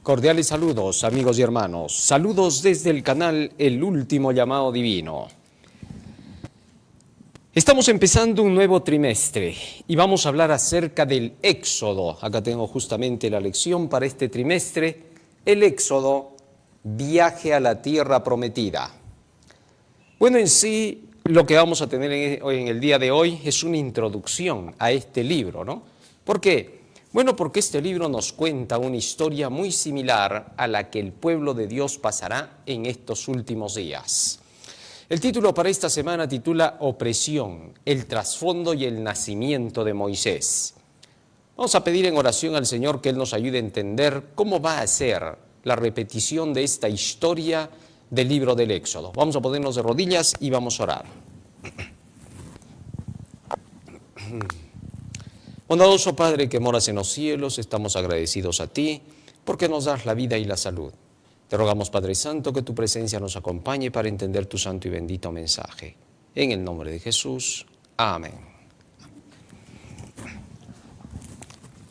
Cordiales saludos, amigos y hermanos. Saludos desde el canal El Último Llamado Divino. Estamos empezando un nuevo trimestre y vamos a hablar acerca del Éxodo. Acá tengo justamente la lección para este trimestre. El Éxodo, viaje a la tierra prometida. Bueno, en sí, lo que vamos a tener en el día de hoy es una introducción a este libro, ¿no? ¿Por qué? Bueno, porque este libro nos cuenta una historia muy similar a la que el pueblo de Dios pasará en estos últimos días. El título para esta semana titula Opresión, el trasfondo y el nacimiento de Moisés. Vamos a pedir en oración al Señor que Él nos ayude a entender cómo va a ser la repetición de esta historia del libro del Éxodo. Vamos a ponernos de rodillas y vamos a orar. Bondadoso Padre que moras en los cielos, estamos agradecidos a ti porque nos das la vida y la salud. Te rogamos, Padre Santo, que tu presencia nos acompañe para entender tu santo y bendito mensaje. En el nombre de Jesús. Amén.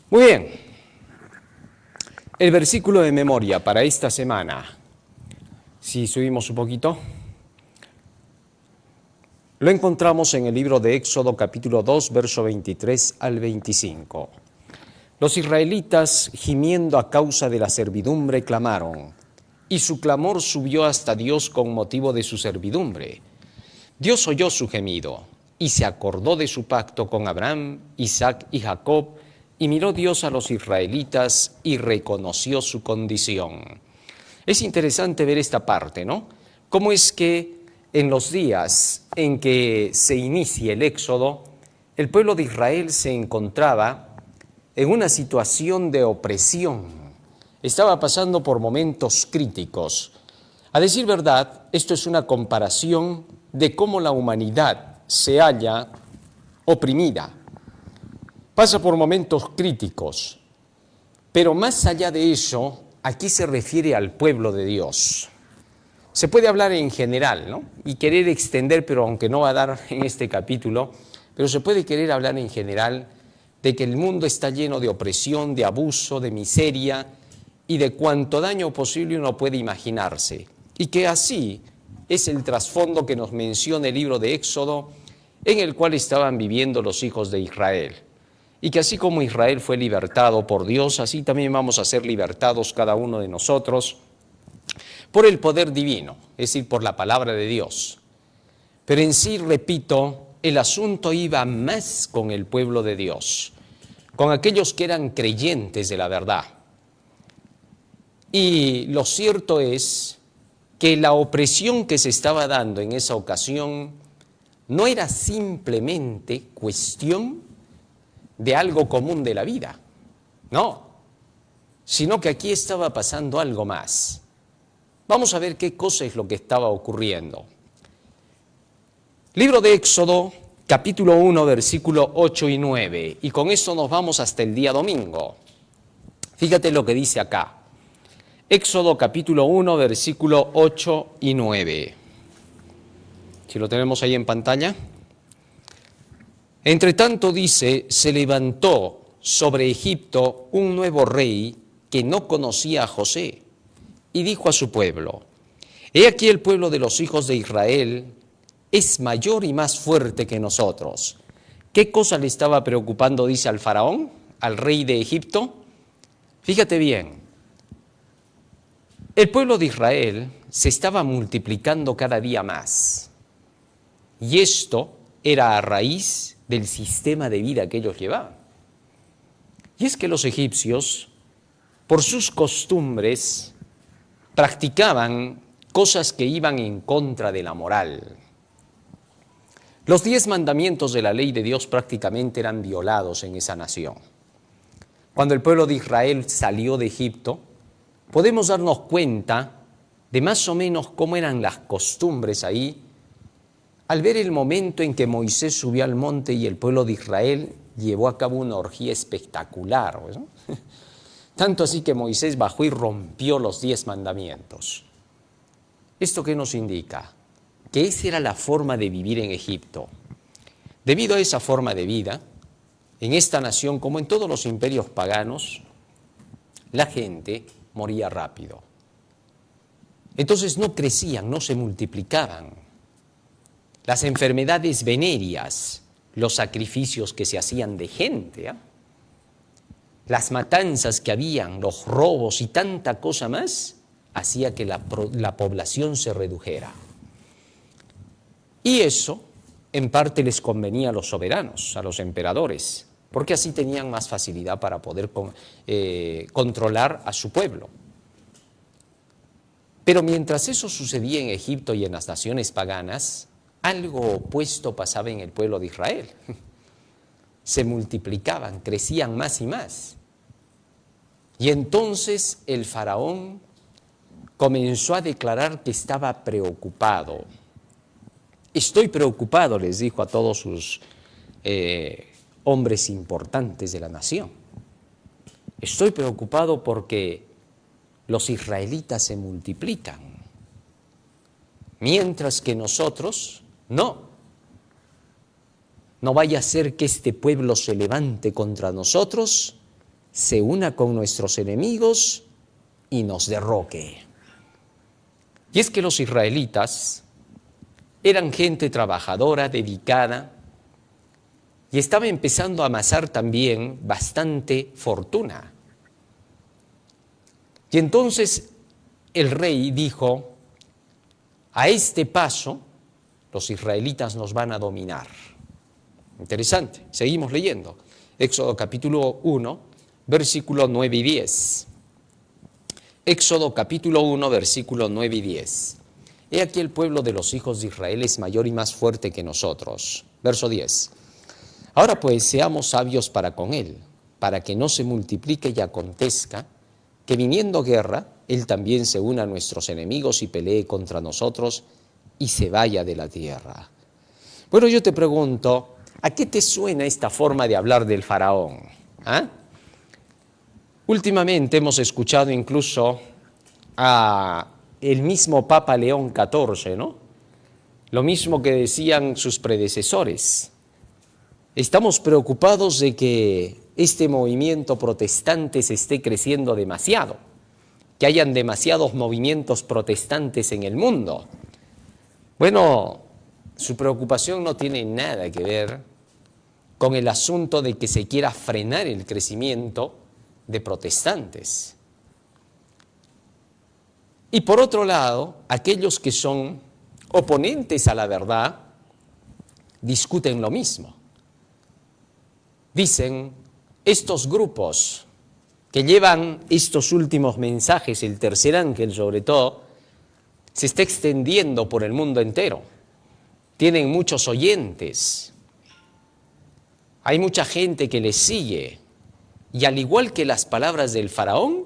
Muy bien. El versículo de memoria para esta semana. Si subimos un poquito. Lo encontramos en el libro de Éxodo capítulo 2, verso 23 al 25. Los israelitas, gimiendo a causa de la servidumbre, clamaron, y su clamor subió hasta Dios con motivo de su servidumbre. Dios oyó su gemido, y se acordó de su pacto con Abraham, Isaac y Jacob, y miró Dios a los israelitas y reconoció su condición. Es interesante ver esta parte, ¿no? Cómo es que en los días en que se inicia el Éxodo, el pueblo de Israel se encontraba en una situación de opresión. Estaba pasando por momentos críticos. A decir verdad, esto es una comparación de cómo la humanidad se halla oprimida. Pasa por momentos críticos, pero más allá de eso, aquí se refiere al pueblo de Dios. Se puede hablar en general, ¿no? Y querer extender, pero aunque no va a dar en este capítulo, pero se puede querer hablar en general de que el mundo está lleno de opresión, de abuso, de miseria y de cuanto daño posible uno puede imaginarse. Y que así es el trasfondo que nos menciona el libro de Éxodo, en el cual estaban viviendo los hijos de Israel. Y que así como Israel fue libertado por Dios, así también vamos a ser libertados cada uno de nosotros por el poder divino, es decir, por la palabra de Dios. Pero en sí, repito, el asunto iba más con el pueblo de Dios, con aquellos que eran creyentes de la verdad. Y lo cierto es que la opresión que se estaba dando en esa ocasión no era simplemente cuestión de algo común de la vida, no, sino que aquí estaba pasando algo más. Vamos a ver qué cosa es lo que estaba ocurriendo. Libro de Éxodo, capítulo 1, versículo 8 y 9. Y con esto nos vamos hasta el día domingo. Fíjate lo que dice acá. Éxodo, capítulo 1, versículo 8 y 9. Si lo tenemos ahí en pantalla. Entre tanto dice, se levantó sobre Egipto un nuevo rey que no conocía a José. Y dijo a su pueblo, he aquí el pueblo de los hijos de Israel es mayor y más fuerte que nosotros. ¿Qué cosa le estaba preocupando, dice al faraón, al rey de Egipto? Fíjate bien, el pueblo de Israel se estaba multiplicando cada día más. Y esto era a raíz del sistema de vida que ellos llevaban. Y es que los egipcios, por sus costumbres, practicaban cosas que iban en contra de la moral. Los 10 mandamientos de la ley de Dios prácticamente eran violados en esa nación. Cuando el pueblo de Israel salió de Egipto, podemos darnos cuenta de más o menos cómo eran las costumbres ahí, al ver el momento en que Moisés subió al monte y el pueblo de Israel llevó a cabo una orgía espectacular, ¿no? Tanto así que Moisés bajó y rompió los 10 mandamientos. ¿Esto qué nos indica? Que esa era la forma de vivir en Egipto. Debido a esa forma de vida, en esta nación, como en todos los imperios paganos, la gente moría rápido. Entonces no crecían, no se multiplicaban. Las enfermedades venéreas, los sacrificios que se hacían de gente, las matanzas que habían, los robos y tanta cosa más, hacía que la población se redujera. Y eso, en parte, les convenía a los soberanos, a los emperadores, porque así tenían más facilidad para poder controlar a su pueblo. Pero mientras eso sucedía en Egipto y en las naciones paganas, algo opuesto pasaba en el pueblo de Israel. Se multiplicaban, crecían más y más. Y entonces el faraón comenzó a declarar que estaba preocupado. Estoy preocupado, les dijo a todos sus hombres importantes de la nación. Estoy preocupado porque los israelitas se multiplican, mientras que nosotros no. No vaya a ser que este pueblo se levante contra nosotros, se una con nuestros enemigos y nos derroque. Y es que los israelitas eran gente trabajadora, dedicada, y estaba empezando a amasar también bastante fortuna. Y entonces el rey dijo, a este paso los israelitas nos van a dominar. Interesante, seguimos leyendo. Éxodo capítulo 1, versículo 9 y 10. Éxodo capítulo 1, versículo 9 y 10. He aquí el pueblo de los hijos de Israel es mayor y más fuerte que nosotros. Verso 10. Ahora pues seamos sabios para con él, para que no se multiplique y acontezca que viniendo guerra, él también se una a nuestros enemigos y pelee contra nosotros y se vaya de la tierra. Bueno, yo te pregunto, ¿a qué te suena esta forma de hablar del faraón? Últimamente hemos escuchado incluso a el mismo Papa León XIV, ¿no? Lo mismo que decían sus predecesores. Estamos preocupados de que este movimiento protestante se esté creciendo demasiado, que hayan demasiados movimientos protestantes en el mundo. Bueno, su preocupación no tiene nada que ver con el asunto de que se quiera frenar el crecimiento de protestantes. Y por otro lado, aquellos que son oponentes a la verdad discuten lo mismo. Dicen, estos grupos que llevan estos últimos mensajes, el tercer ángel sobre todo, se está extendiendo por el mundo entero. Tienen muchos oyentes. Hay mucha gente que les sigue. Y al igual que las palabras del faraón,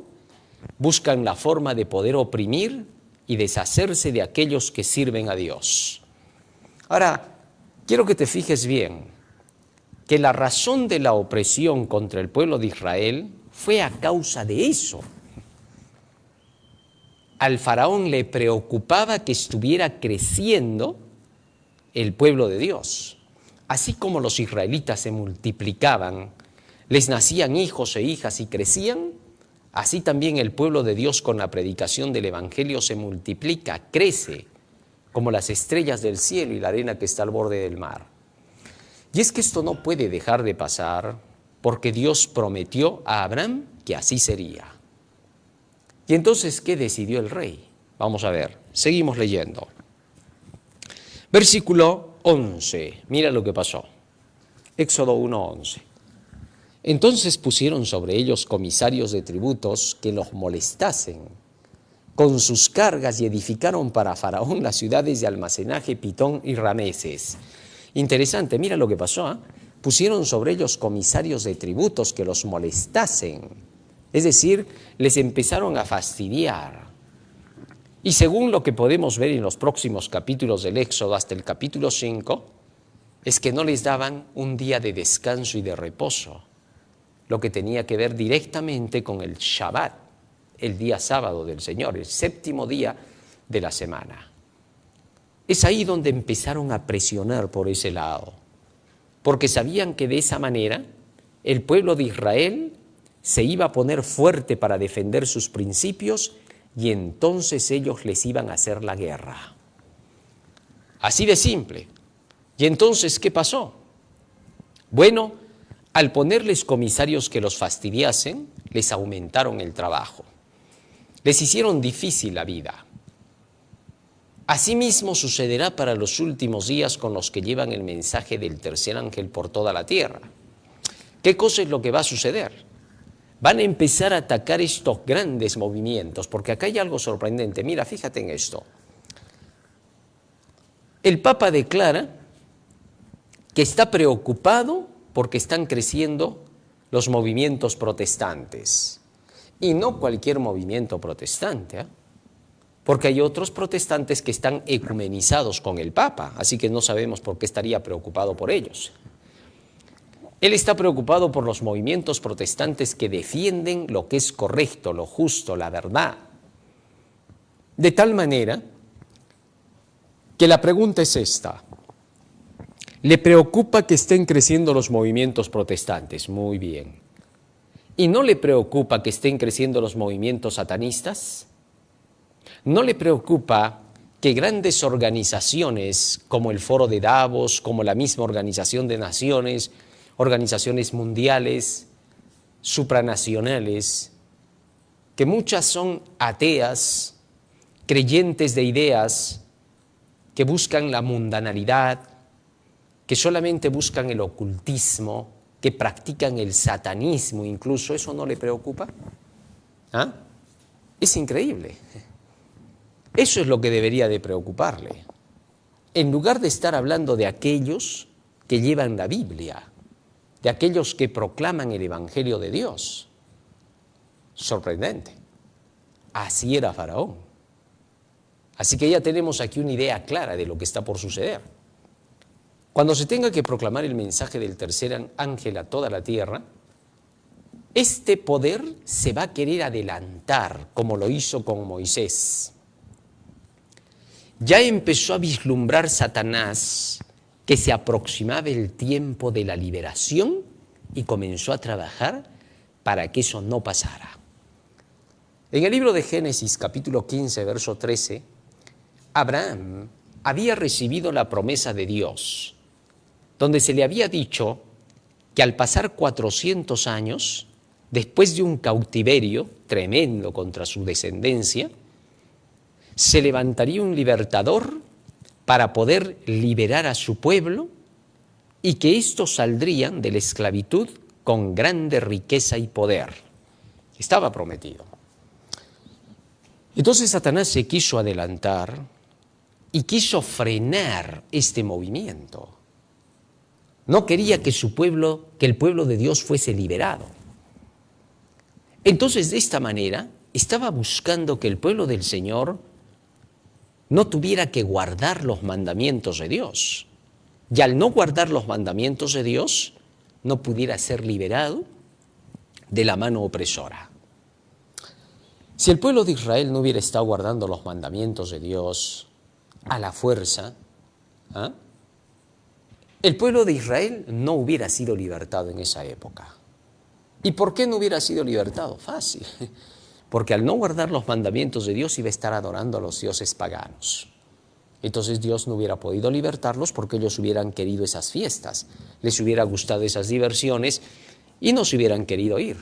buscan la forma de poder oprimir y deshacerse de aquellos que sirven a Dios. Ahora, quiero que te fijes bien que la razón de la opresión contra el pueblo de Israel fue a causa de eso. Al faraón le preocupaba que estuviera creciendo el pueblo de Dios. Así como los israelitas se multiplicaban, les nacían hijos e hijas y crecían, así también el pueblo de Dios con la predicación del Evangelio se multiplica, crece, como las estrellas del cielo y la arena que está al borde del mar. Y es que esto no puede dejar de pasar porque Dios prometió a Abraham que así sería. Y entonces, ¿qué decidió el rey? Vamos a ver, seguimos leyendo. Versículo 11, mira lo que pasó. Éxodo 1:11. Entonces pusieron sobre ellos comisarios de tributos que los molestasen con sus cargas y edificaron para Faraón las ciudades de almacenaje Pitón y Rameses. Interesante, mira lo que pasó. Pusieron sobre ellos comisarios de tributos que los molestasen. Es decir, les empezaron a fastidiar. Y según lo que podemos ver en los próximos capítulos del Éxodo hasta el capítulo 5, es que no les daban un día de descanso y de reposo, lo que tenía que ver directamente con el Shabbat, el día sábado del Señor, el séptimo día de la semana. Es ahí donde empezaron a presionar por ese lado, porque sabían que de esa manera el pueblo de Israel se iba a poner fuerte para defender sus principios y entonces ellos les iban a hacer la guerra. Así de simple. ¿Y entonces qué pasó? Bueno, al ponerles comisarios que los fastidiasen, les aumentaron el trabajo. Les hicieron difícil la vida. Asimismo sucederá para los últimos días con los que llevan el mensaje del tercer ángel por toda la tierra. ¿Qué cosa es lo que va a suceder? Van a empezar a atacar estos grandes movimientos, porque acá hay algo sorprendente. Mira, fíjate en esto. El Papa declara que está preocupado porque están creciendo los movimientos protestantes. Y no cualquier movimiento protestante, ¿eh? Porque hay otros protestantes que están ecumenizados con el Papa, así que no sabemos por qué estaría preocupado por ellos. Él está preocupado por los movimientos protestantes que defienden lo que es correcto, lo justo, la verdad. De tal manera que la pregunta es esta. ¿Le preocupa que estén creciendo los movimientos protestantes? Muy bien. ¿Y no le preocupa que estén creciendo los movimientos satanistas? ¿No le preocupa que grandes organizaciones como el Foro de Davos, como la misma Organización de Naciones, organizaciones mundiales, supranacionales, que muchas son ateas, creyentes de ideas, que buscan la mundanalidad, que solamente buscan el ocultismo, que practican el satanismo incluso, ¿eso no le preocupa? ¿Ah? Es increíble. Eso es lo que debería de preocuparle. En lugar de estar hablando de aquellos que llevan la Biblia, de aquellos que proclaman el Evangelio de Dios. Sorprendente. Así era Faraón. Así que ya tenemos aquí una idea clara de lo que está por suceder. Cuando se tenga que proclamar el mensaje del tercer ángel a toda la tierra, este poder se va a querer adelantar, como lo hizo con Moisés. Ya empezó a vislumbrar Satanás que se aproximaba el tiempo de la liberación y comenzó a trabajar para que eso no pasara. En el libro de Génesis, capítulo 15, verso 13, Abraham había recibido la promesa de Dios, donde se le había dicho que al pasar 400 años, después de un cautiverio tremendo contra su descendencia, se levantaría un libertador para poder liberar a su pueblo y que éstos saldrían de la esclavitud con grande riqueza y poder. Estaba prometido. Entonces Satanás se quiso adelantar y quiso frenar este movimiento. No quería que el pueblo de Dios fuese liberado. Entonces, de esta manera, estaba buscando que el pueblo del Señor no tuviera que guardar los mandamientos de Dios. Y al no guardar los mandamientos de Dios, no pudiera ser liberado de la mano opresora. Si el pueblo de Israel no hubiera estado guardando los mandamientos de Dios a la fuerza, el pueblo de Israel no hubiera sido libertado en esa época. ¿Y por qué no hubiera sido libertado? Fácil. Porque al no guardar los mandamientos de Dios iba a estar adorando a los dioses paganos. Entonces Dios no hubiera podido libertarlos porque ellos hubieran querido esas fiestas, les hubiera gustado esas diversiones y no se hubieran querido ir.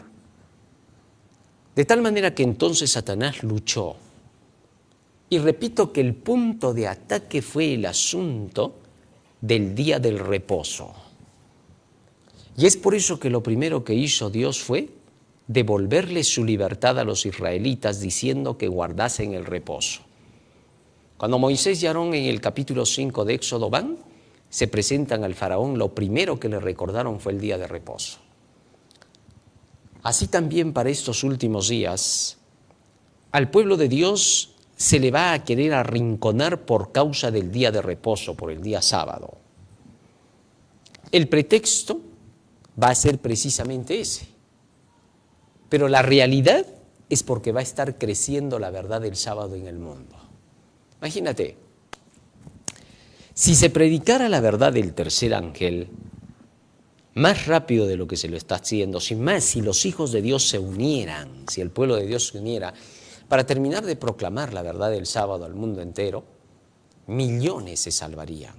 De tal manera que entonces Satanás luchó. Y repito que el punto de ataque fue el asunto del día del reposo. Y es por eso que lo primero que hizo Dios fue devolverle su libertad a los israelitas diciendo que guardasen el reposo. Cuando Moisés y Aarón en el capítulo 5 de Éxodo se presentan al faraón, lo primero que le recordaron fue el día de reposo. Así también para estos últimos días, al pueblo de Dios se le va a querer arrinconar por causa del día de reposo, por el día sábado. El pretexto va a ser precisamente ese. Pero la realidad es porque va a estar creciendo la verdad del sábado en el mundo. Imagínate, si se predicara la verdad del tercer ángel, más rápido de lo que se lo está haciendo. Sin más, si los hijos de Dios se unieran, si el pueblo de Dios se uniera, para terminar de proclamar la verdad del sábado al mundo entero, millones se salvarían.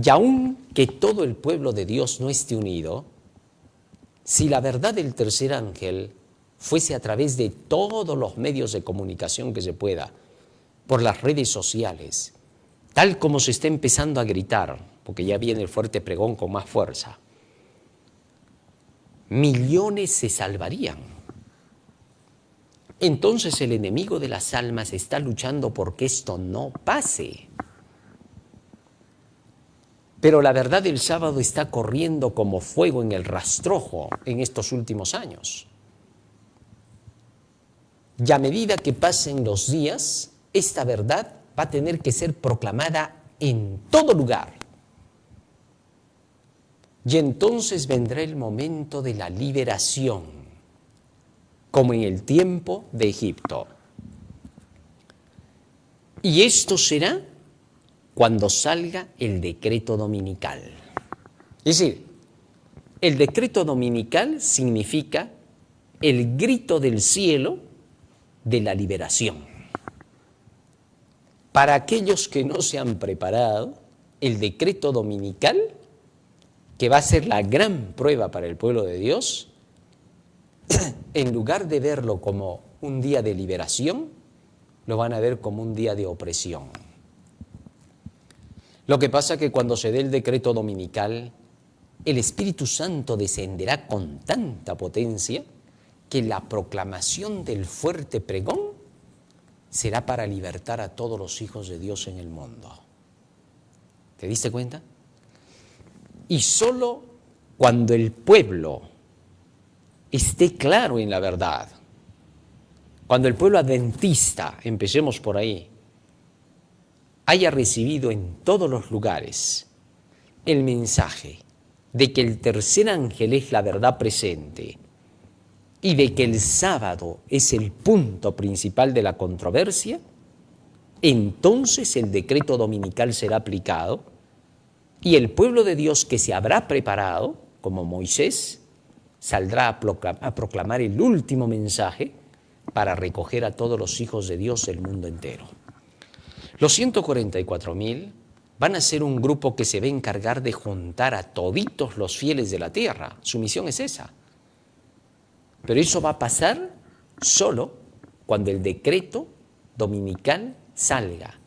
Y aun que todo el pueblo de Dios no esté unido, si la verdad del tercer ángel fuese a través de todos los medios de comunicación que se pueda, por las redes sociales, tal como se está empezando a gritar, porque ya viene el fuerte pregón con más fuerza, millones se salvarían. Entonces el enemigo de las almas está luchando porque esto no pase. Pero la verdad del sábado está corriendo como fuego en el rastrojo en estos últimos años. Y a medida que pasen los días, esta verdad va a tener que ser proclamada en todo lugar. Y entonces vendrá el momento de la liberación, como en el tiempo de Egipto. Y esto será cuando salga el decreto dominical. Es decir, el decreto dominical significa el grito del cielo de la liberación. Para aquellos que no se han preparado, el decreto dominical, que va a ser la gran prueba para el pueblo de Dios, en lugar de verlo como un día de liberación, lo van a ver como un día de opresión. Lo que pasa es que cuando se dé el decreto dominical, el Espíritu Santo descenderá con tanta potencia que la proclamación del fuerte pregón será para libertar a todos los hijos de Dios en el mundo. ¿Te diste cuenta? Y solo cuando el pueblo esté claro en la verdad, cuando el pueblo adventista, empecemos por ahí, haya recibido en todos los lugares el mensaje de que el tercer ángel es la verdad presente y de que el sábado es el punto principal de la controversia, entonces el decreto dominical será aplicado y el pueblo de Dios que se habrá preparado, como Moisés, saldrá a proclamar el último mensaje para recoger a todos los hijos de Dios del mundo entero. Los 144,000 van a ser un grupo que se va a encargar de juntar a toditos los fieles de la tierra. Su misión es esa. Pero eso va a pasar solo cuando el decreto dominical salga.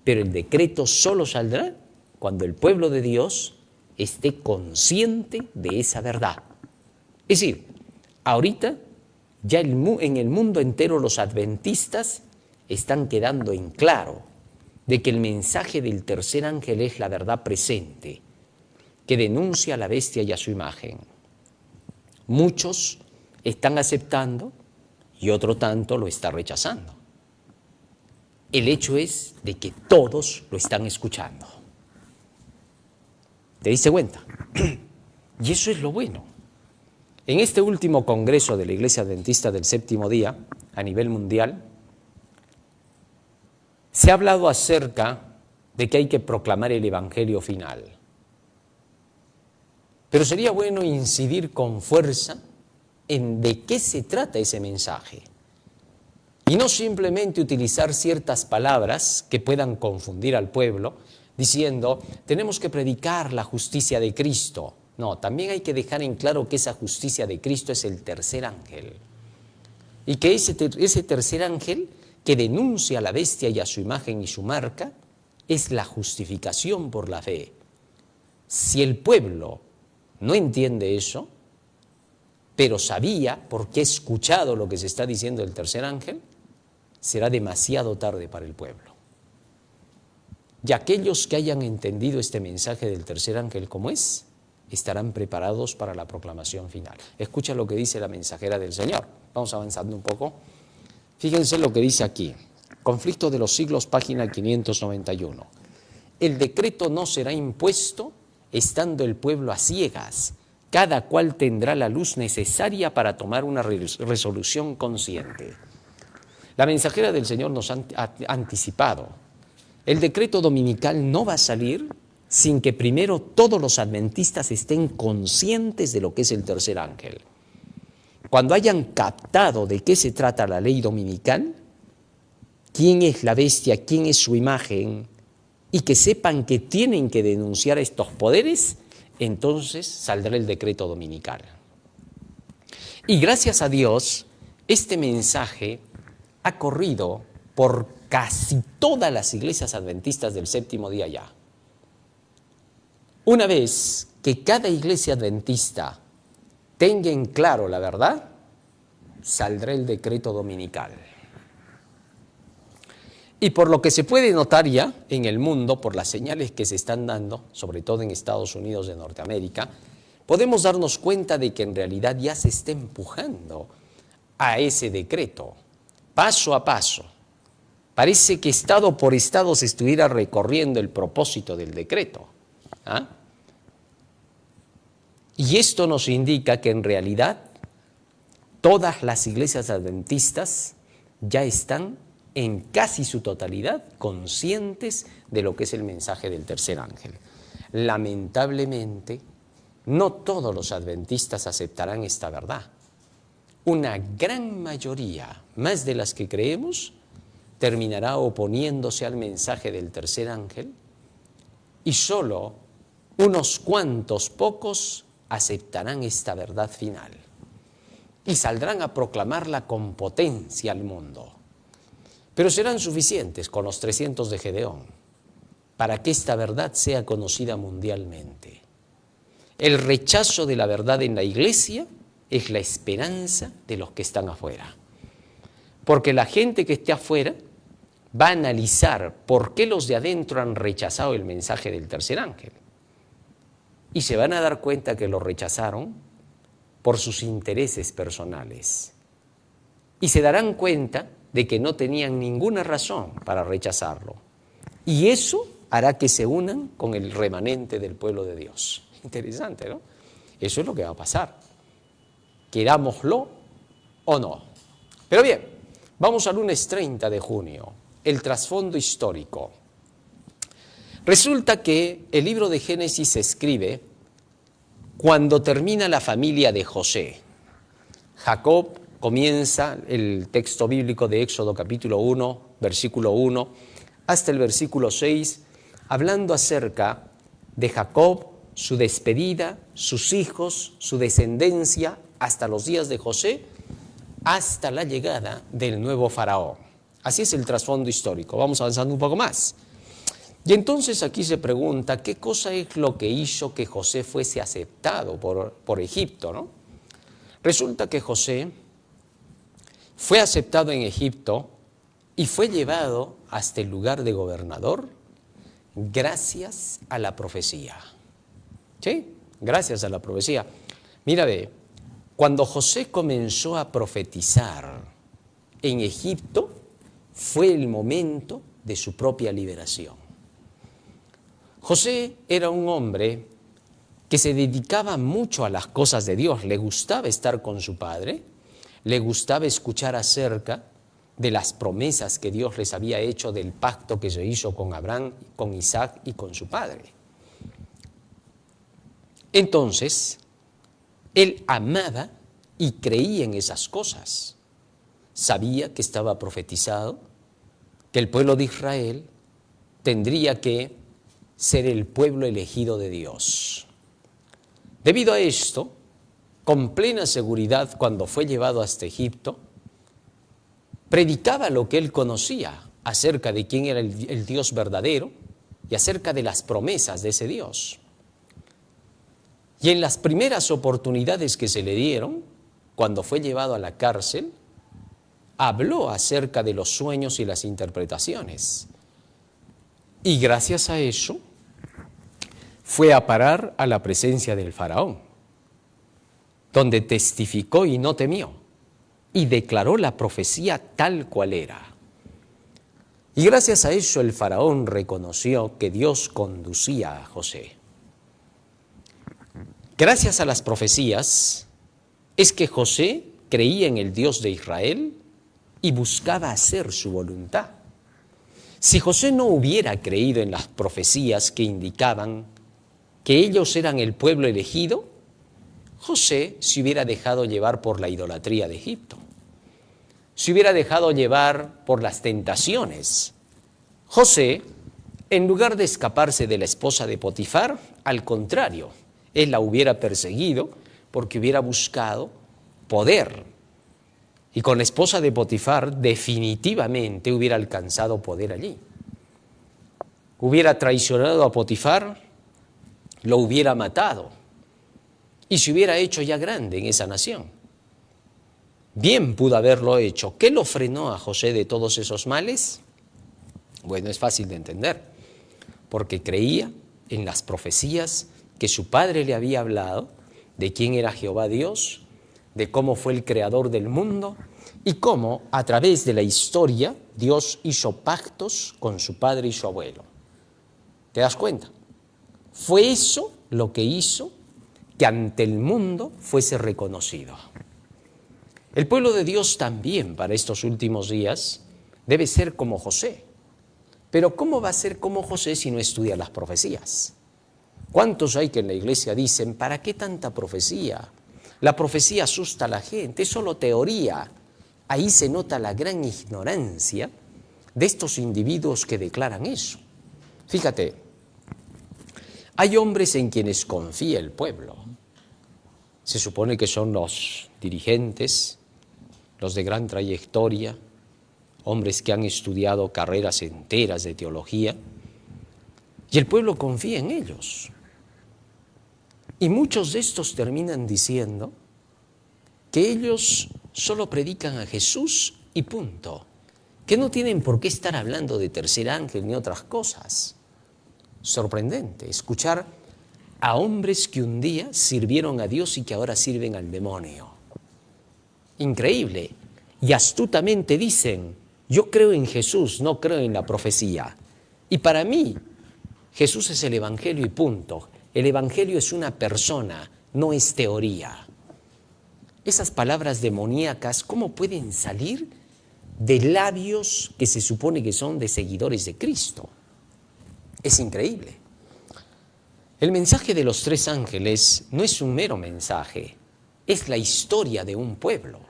Pero el decreto solo saldrá cuando el pueblo de Dios esté consciente de esa verdad. Es decir, ahorita ya en el mundo entero los adventistas están quedando en claro de que el mensaje del tercer ángel es la verdad presente, que denuncia a la bestia y a su imagen. Muchos están aceptando y otro tanto lo está rechazando. El hecho es de que todos lo están escuchando. ¿Te diste cuenta? Y eso es lo bueno. En este último congreso de la Iglesia Adventista del Séptimo Día, a nivel mundial, se ha hablado acerca de que hay que proclamar el Evangelio final. Pero sería bueno incidir con fuerza en de qué se trata ese mensaje. Y no simplemente utilizar ciertas palabras que puedan confundir al pueblo, diciendo, tenemos que predicar la justicia de Cristo. No, también hay que dejar en claro que esa justicia de Cristo es el tercer ángel. Y que ese tercer ángel que denuncia a la bestia y a su imagen y su marca es la justificación por la fe. Si el pueblo no entiende eso, pero sabía porque ha escuchado lo que se está diciendo del tercer ángel, será demasiado tarde para el pueblo. Y aquellos que hayan entendido este mensaje del tercer ángel como es, estarán preparados para la proclamación final. Escucha lo que dice la mensajera del Señor. Vamos avanzando un poco. Fíjense lo que dice aquí. Conflicto de los siglos, página 591. El decreto no será impuesto estando el pueblo a ciegas. Cada cual tendrá la luz necesaria para tomar una resolución consciente. La mensajera del Señor nos ha anticipado. El decreto dominical no va a salir sin que primero todos los adventistas estén conscientes de lo que es el tercer ángel. Cuando hayan captado de qué se trata la ley dominical, quién es la bestia, quién es su imagen, y que sepan que tienen que denunciar estos poderes, entonces saldrá el decreto dominical. Y gracias a Dios, este mensaje ha corrido por casi todas las iglesias adventistas del séptimo día ya. Una vez que cada iglesia adventista tenga en claro la verdad, saldrá el decreto dominical. Y por lo que se puede notar ya en el mundo, por las señales que se están dando, sobre todo en Estados Unidos de Norteamérica, podemos darnos cuenta de que en realidad ya se está empujando a ese decreto, paso a paso. Parece que estado por estado se estuviera recorriendo el propósito del decreto. ¿Ah? Y esto nos indica que en realidad todas las iglesias adventistas ya están en casi su totalidad conscientes de lo que es el mensaje del tercer ángel. Lamentablemente, no todos los adventistas aceptarán esta verdad. Una gran mayoría, más de las que creemos, terminará oponiéndose al mensaje del tercer ángel y solo unos cuantos pocos aceptarán esta verdad final y saldrán a proclamarla con potencia al mundo. Pero serán suficientes con los 300 de Gedeón para que esta verdad sea conocida mundialmente. El rechazo de la verdad en la iglesia es la esperanza de los que están afuera. Porque la gente que esté afuera va a analizar por qué los de adentro han rechazado el mensaje del tercer ángel. Y se van a dar cuenta que lo rechazaron por sus intereses personales. Y se darán cuenta de que no tenían ninguna razón para rechazarlo. Y eso hará que se unan con el remanente del pueblo de Dios. Interesante, ¿no? Eso es lo que va a pasar. Querámoslo o no. Pero bien, vamos al lunes 30 de junio, el trasfondo histórico. Resulta que el libro de Génesis se escribe cuando termina la familia de José. Jacob comienza el texto bíblico de Éxodo capítulo 1, versículo 1, hasta el versículo 6, hablando acerca de Jacob, su despedida, sus hijos, su descendencia, hasta los días de José, hasta la llegada del nuevo faraón. Así es el trasfondo histórico. Vamos avanzando un poco más. Y entonces aquí se pregunta, ¿qué cosa es lo que hizo que José fuese aceptado por Egipto, ¿no? Resulta que José fue aceptado en Egipto y fue llevado hasta el lugar de gobernador gracias a la profecía. ¿Sí? Gracias a la profecía. Mira, ve, cuando José comenzó a profetizar en Egipto, fue el momento de su propia liberación. José era un hombre que se dedicaba mucho a las cosas de Dios, le gustaba estar con su padre, le gustaba escuchar acerca de las promesas que Dios les había hecho del pacto que se hizo con Abraham, con Isaac y con su padre. Entonces, él amaba y creía en esas cosas. Sabía que estaba profetizado, que el pueblo de Israel tendría que ser el pueblo elegido de Dios. Debido a esto, con plena seguridad, cuando fue llevado hasta Egipto, predicaba lo que él conocía acerca de quién era el Dios verdadero y acerca de las promesas de ese Dios. Y en las primeras oportunidades que se le dieron, cuando fue llevado a la cárcel, habló acerca de los sueños y las interpretaciones. Y gracias a eso, fue a parar a la presencia del faraón, donde testificó y no temió, y declaró la profecía tal cual era. Y gracias a eso el faraón reconoció que Dios conducía a José. Gracias a las profecías es que José creía en el Dios de Israel y buscaba hacer su voluntad. Si José no hubiera creído en las profecías que indicaban que ellos eran el pueblo elegido, José se hubiera dejado llevar por la idolatría de Egipto. Se hubiera dejado llevar por las tentaciones. José, en lugar de escaparse de la esposa de Potifar, al contrario, él la hubiera perseguido porque hubiera buscado poder. Y con la esposa de Potifar definitivamente hubiera alcanzado poder allí. Hubiera traicionado a Potifar, lo hubiera matado y se hubiera hecho ya grande en esa nación. Bien pudo haberlo hecho. ¿Qué lo frenó a José de todos esos males? Bueno, es fácil de entender, porque creía en las profecías que su padre le había hablado, de quién era Jehová Dios, de cómo fue el creador del mundo y cómo a través de la historia Dios hizo pactos con su padre y su abuelo. ¿Te das cuenta? Fue eso lo que hizo que ante el mundo fuese reconocido. El pueblo de Dios también para estos últimos días debe ser como José. Pero ¿cómo va a ser como José si no estudia las profecías? ¿Cuántos hay que en la iglesia dicen, ¿para qué tanta profecía? La profecía asusta a la gente, es solo teoría. Ahí se nota la gran ignorancia de estos individuos que declaran eso. Fíjate, hay hombres en quienes confía el pueblo. Se supone que son los dirigentes, los de gran trayectoria, hombres que han estudiado carreras enteras de teología, y el pueblo confía en ellos. Y muchos de estos terminan diciendo que ellos solo predican a Jesús y punto, que no tienen por qué estar hablando de tercer ángel ni otras cosas. Sorprendente escuchar a hombres que un día sirvieron a Dios y que ahora sirven al demonio. Increíble. Y astutamente dicen, yo creo en Jesús, no creo en la profecía. Y para mí, Jesús es el Evangelio y punto. El Evangelio es una persona, no es teoría. Esas palabras demoníacas, ¿cómo pueden salir de labios que se supone que son de seguidores de Cristo? Es increíble. El mensaje de los tres ángeles no es un mero mensaje, es la historia de un pueblo.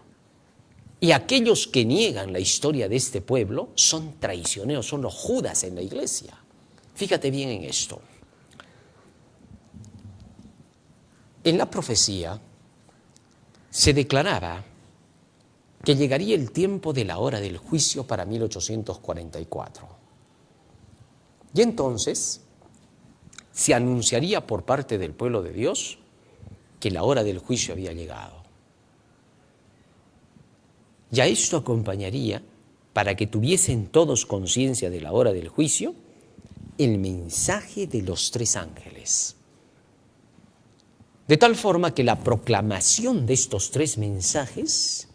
Y aquellos que niegan la historia de este pueblo son traicioneros, son los Judas en la iglesia. Fíjate bien en esto. En la profecía se declaraba que llegaría el tiempo de la hora del juicio para 1844. Y entonces se anunciaría por parte del pueblo de Dios que la hora del juicio había llegado. Y a esto acompañaría, para que tuviesen todos conciencia de la hora del juicio, el mensaje de los tres ángeles. De tal forma que la proclamación de estos tres mensajes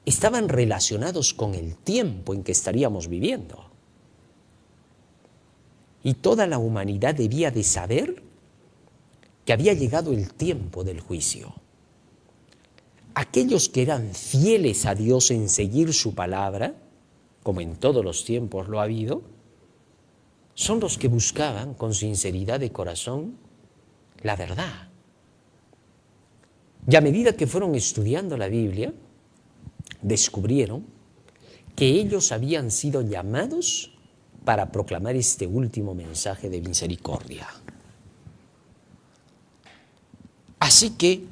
estaban relacionados con el tiempo en que estaríamos viviendo. Y toda la humanidad debía de saber que había llegado el tiempo del juicio. Aquellos que eran fieles a Dios en seguir su palabra, como en todos los tiempos lo ha habido, son los que buscaban con sinceridad de corazón la verdad. Y a medida que fueron estudiando la Biblia, descubrieron que ellos habían sido llamados para proclamar este último mensaje de misericordia. Así que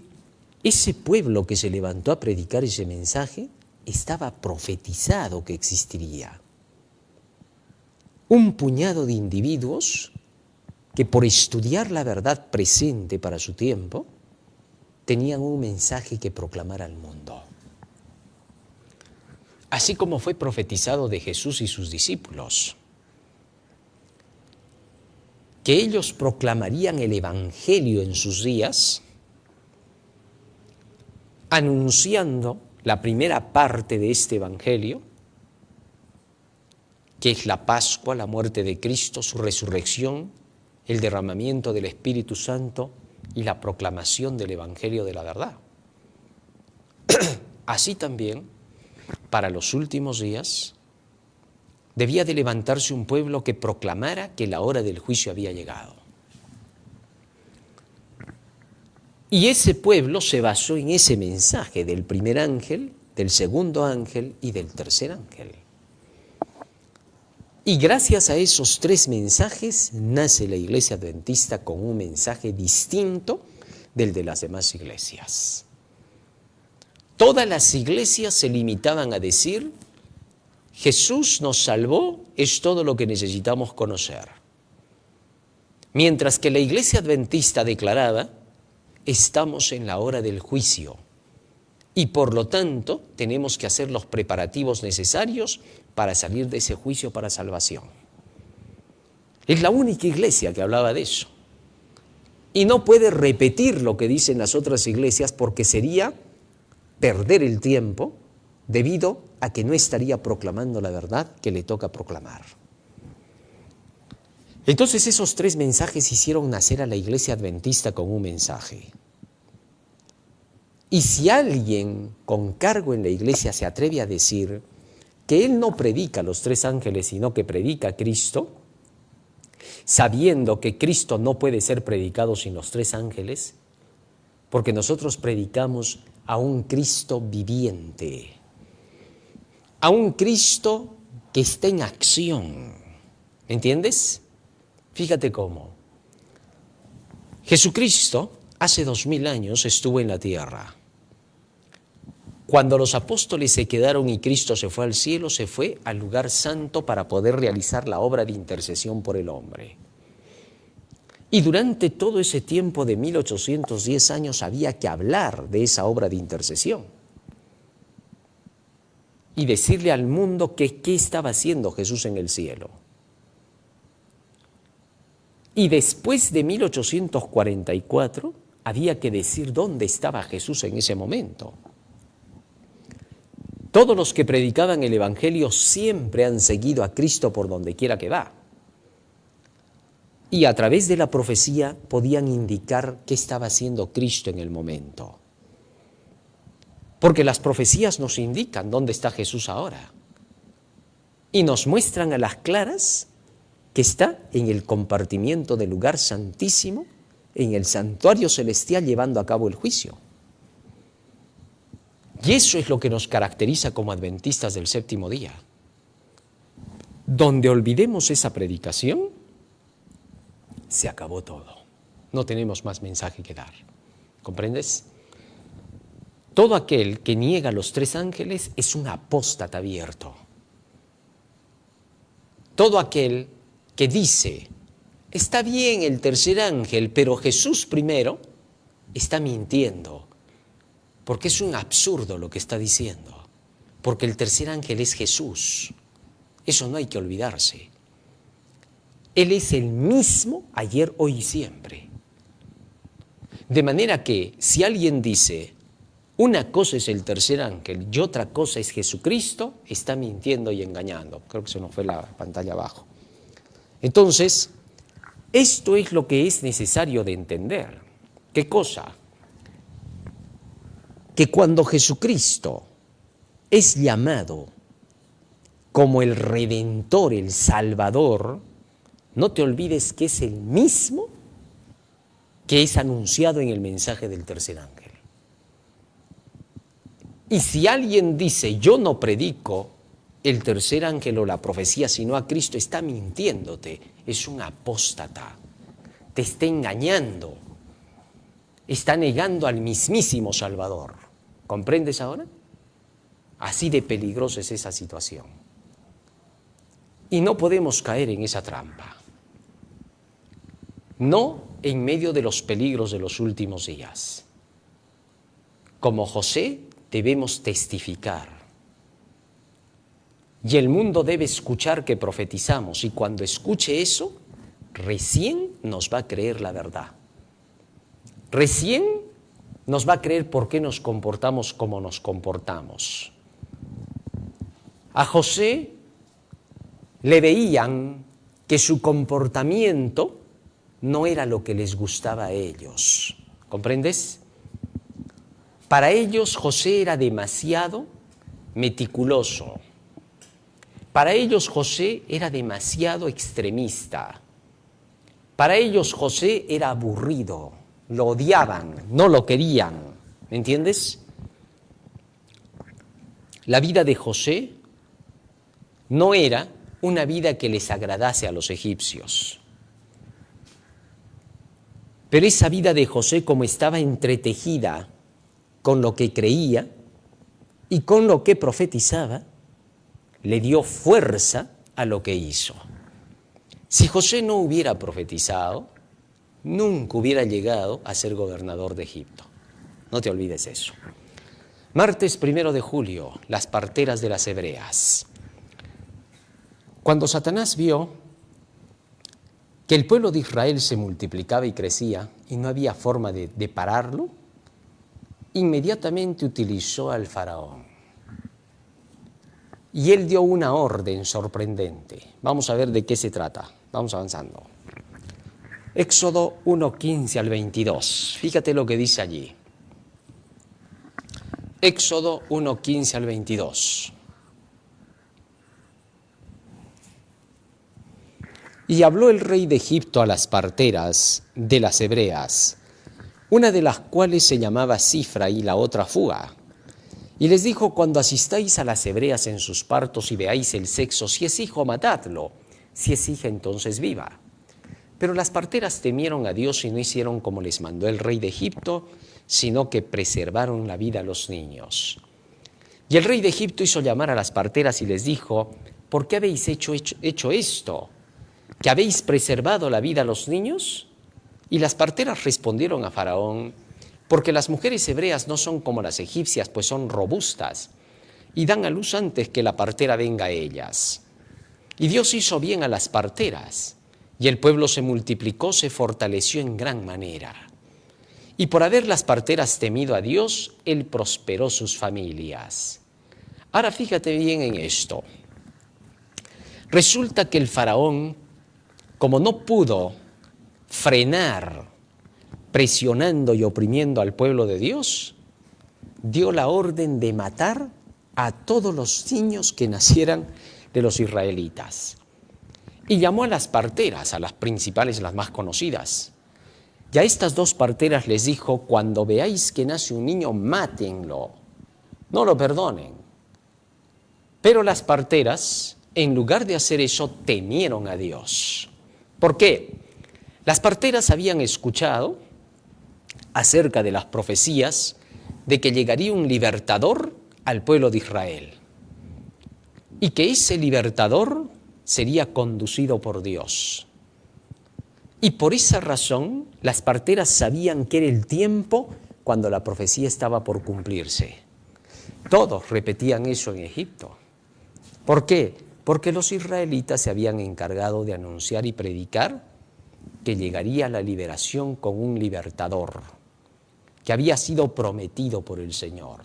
ese pueblo que se levantó a predicar ese mensaje estaba profetizado que existiría. Un puñado de individuos que por estudiar la verdad presente para su tiempo, tenían un mensaje que proclamar al mundo. Así como fue profetizado de Jesús y sus discípulos, que ellos proclamarían el Evangelio en sus días, anunciando la primera parte de este Evangelio, que es la Pascua, la muerte de Cristo, su resurrección, el derramamiento del Espíritu Santo y la proclamación del Evangelio de la verdad. Así también, para los últimos días, debía de levantarse un pueblo que proclamara que la hora del juicio había llegado. Y ese pueblo se basó en ese mensaje del primer ángel, del segundo ángel y del tercer ángel. Y gracias a esos tres mensajes nace la Iglesia Adventista con un mensaje distinto del de las demás iglesias. Todas las iglesias se limitaban a decir: Jesús nos salvó, es todo lo que necesitamos conocer. Mientras que la Iglesia Adventista declaraba: estamos en la hora del juicio y por lo tanto tenemos que hacer los preparativos necesarios para salir de ese juicio para salvación. Es la única iglesia que hablaba de eso. Y no puede repetir lo que dicen las otras iglesias porque sería perder el tiempo debido a que no estaría proclamando la verdad que le toca proclamar. Entonces esos tres mensajes hicieron nacer a la Iglesia Adventista con un mensaje. Y si alguien con cargo en la iglesia se atreve a decir que él no predica a los tres ángeles, sino que predica a Cristo, sabiendo que Cristo no puede ser predicado sin los tres ángeles, porque nosotros predicamos a un Cristo viviente, a un Cristo que está en acción. ¿Me entiendes? Fíjate cómo. Jesucristo hace 2000 años estuvo en la tierra. Cuando los apóstoles se quedaron y Cristo se fue al cielo, se fue al lugar santo para poder realizar la obra de intercesión por el hombre. Y durante todo ese tiempo de 1810 años había que hablar de esa obra de intercesión y decirle al mundo que qué estaba haciendo Jesús en el cielo. Y después de 1844 había que decir dónde estaba Jesús en ese momento. Todos los que predicaban el Evangelio siempre han seguido a Cristo por donde quiera que va. Y a través de la profecía podían indicar qué estaba haciendo Cristo en el momento. Porque las profecías nos indican dónde está Jesús ahora. Y nos muestran a las claras que está en el compartimiento del lugar santísimo, en el santuario celestial llevando a cabo el juicio. Y eso es lo que nos caracteriza como adventistas del séptimo día. Donde olvidemos esa predicación, se acabó todo. No tenemos más mensaje que dar. ¿Comprendes? Todo aquel que niega a los tres ángeles es un apóstata abierto. Todo aquel que dice, está bien el tercer ángel, pero Jesús primero, está mintiendo. Porque es un absurdo lo que está diciendo. Porque el tercer ángel es Jesús. Eso no hay que olvidarse. Él es el mismo ayer, hoy y siempre. De manera que si alguien dice, una cosa es el tercer ángel y otra cosa es Jesucristo, está mintiendo y engañando. Creo que se nos fue la pantalla abajo. Entonces, esto es lo que es necesario de entender. ¿Qué cosa? Que cuando Jesucristo es llamado como el Redentor, el Salvador, no te olvides que es el mismo que es anunciado en el mensaje del tercer ángel. Y si alguien dice, yo no predico el tercer ángel o la profecía, sino a Cristo, está mintiéndote, es un apóstata, te está engañando, está negando al mismísimo Salvador. ¿Comprendes ahora? Así de peligrosa es esa situación. Y no podemos caer en esa trampa. No en medio de los peligros de los últimos días. Como José debemos testificar. Y el mundo debe escuchar que profetizamos. Y cuando escuche eso, recién nos va a creer la verdad. Recién nos va a creer por qué nos comportamos como nos comportamos. A José le veían que su comportamiento no era lo que les gustaba a ellos. ¿Comprendes? Para ellos José era demasiado meticuloso, Para ellos José era demasiado extremista. Para ellos José era aburrido, lo odiaban, no lo querían. ¿Me entiendes? La vida de José no era una vida que les agradase a los egipcios. Pero esa vida de José, como estaba entretejida con lo que creía y con lo que profetizaba, le dio fuerza a lo que hizo. Si José no hubiera profetizado, nunca hubiera llegado a ser gobernador de Egipto. No te olvides eso. Martes 1 de julio, las parteras de las hebreas. Cuando Satanás vio que el pueblo de Israel se multiplicaba y crecía y no había forma de pararlo, inmediatamente utilizó al faraón. Y él dio una orden sorprendente. Vamos a ver de qué se trata. Vamos avanzando. Éxodo 1:15 al 22. Fíjate lo que dice allí. Éxodo 1:15 al 22. Y habló el rey de Egipto a las parteras de las hebreas, una de las cuales se llamaba Cifra y la otra Fúa. Y les dijo: cuando asistáis a las hebreas en sus partos y veáis el sexo, si es hijo, matadlo; si es hija, entonces viva. Pero las parteras temieron a Dios y no hicieron como les mandó el rey de Egipto, sino que preservaron la vida a los niños. Y el rey de Egipto hizo llamar a las parteras y les dijo: ¿por qué habéis hecho esto? ¿Que habéis preservado la vida a los niños? Y las parteras respondieron a Faraón: porque las mujeres hebreas no son como las egipcias, pues son robustas y dan a luz antes que la partera venga a ellas. Y Dios hizo bien a las parteras, y el pueblo se multiplicó, se fortaleció en gran manera. Y por haber las parteras temido a Dios, Él prosperó sus familias. Ahora fíjate bien en esto. Resulta que el faraón, como no pudo frenar presionando y oprimiendo al pueblo de Dios, dio la orden de matar a todos los niños que nacieran de los israelitas. Y llamó a las parteras, a las principales, las más conocidas. Y a estas dos parteras les dijo: cuando veáis que nace un niño, mátenlo, no lo perdonen. Pero las parteras, en lugar de hacer eso, temieron a Dios. ¿Por qué? Las parteras habían escuchado acerca de las profecías de que llegaría un libertador al pueblo de Israel y que ese libertador sería conducido por Dios. Y por esa razón las parteras sabían que era el tiempo cuando la profecía estaba por cumplirse. Todos repetían eso en Egipto. ¿Por qué? Porque los israelitas se habían encargado de anunciar y predicar que llegaría la liberación con un libertador que había sido prometido por el Señor.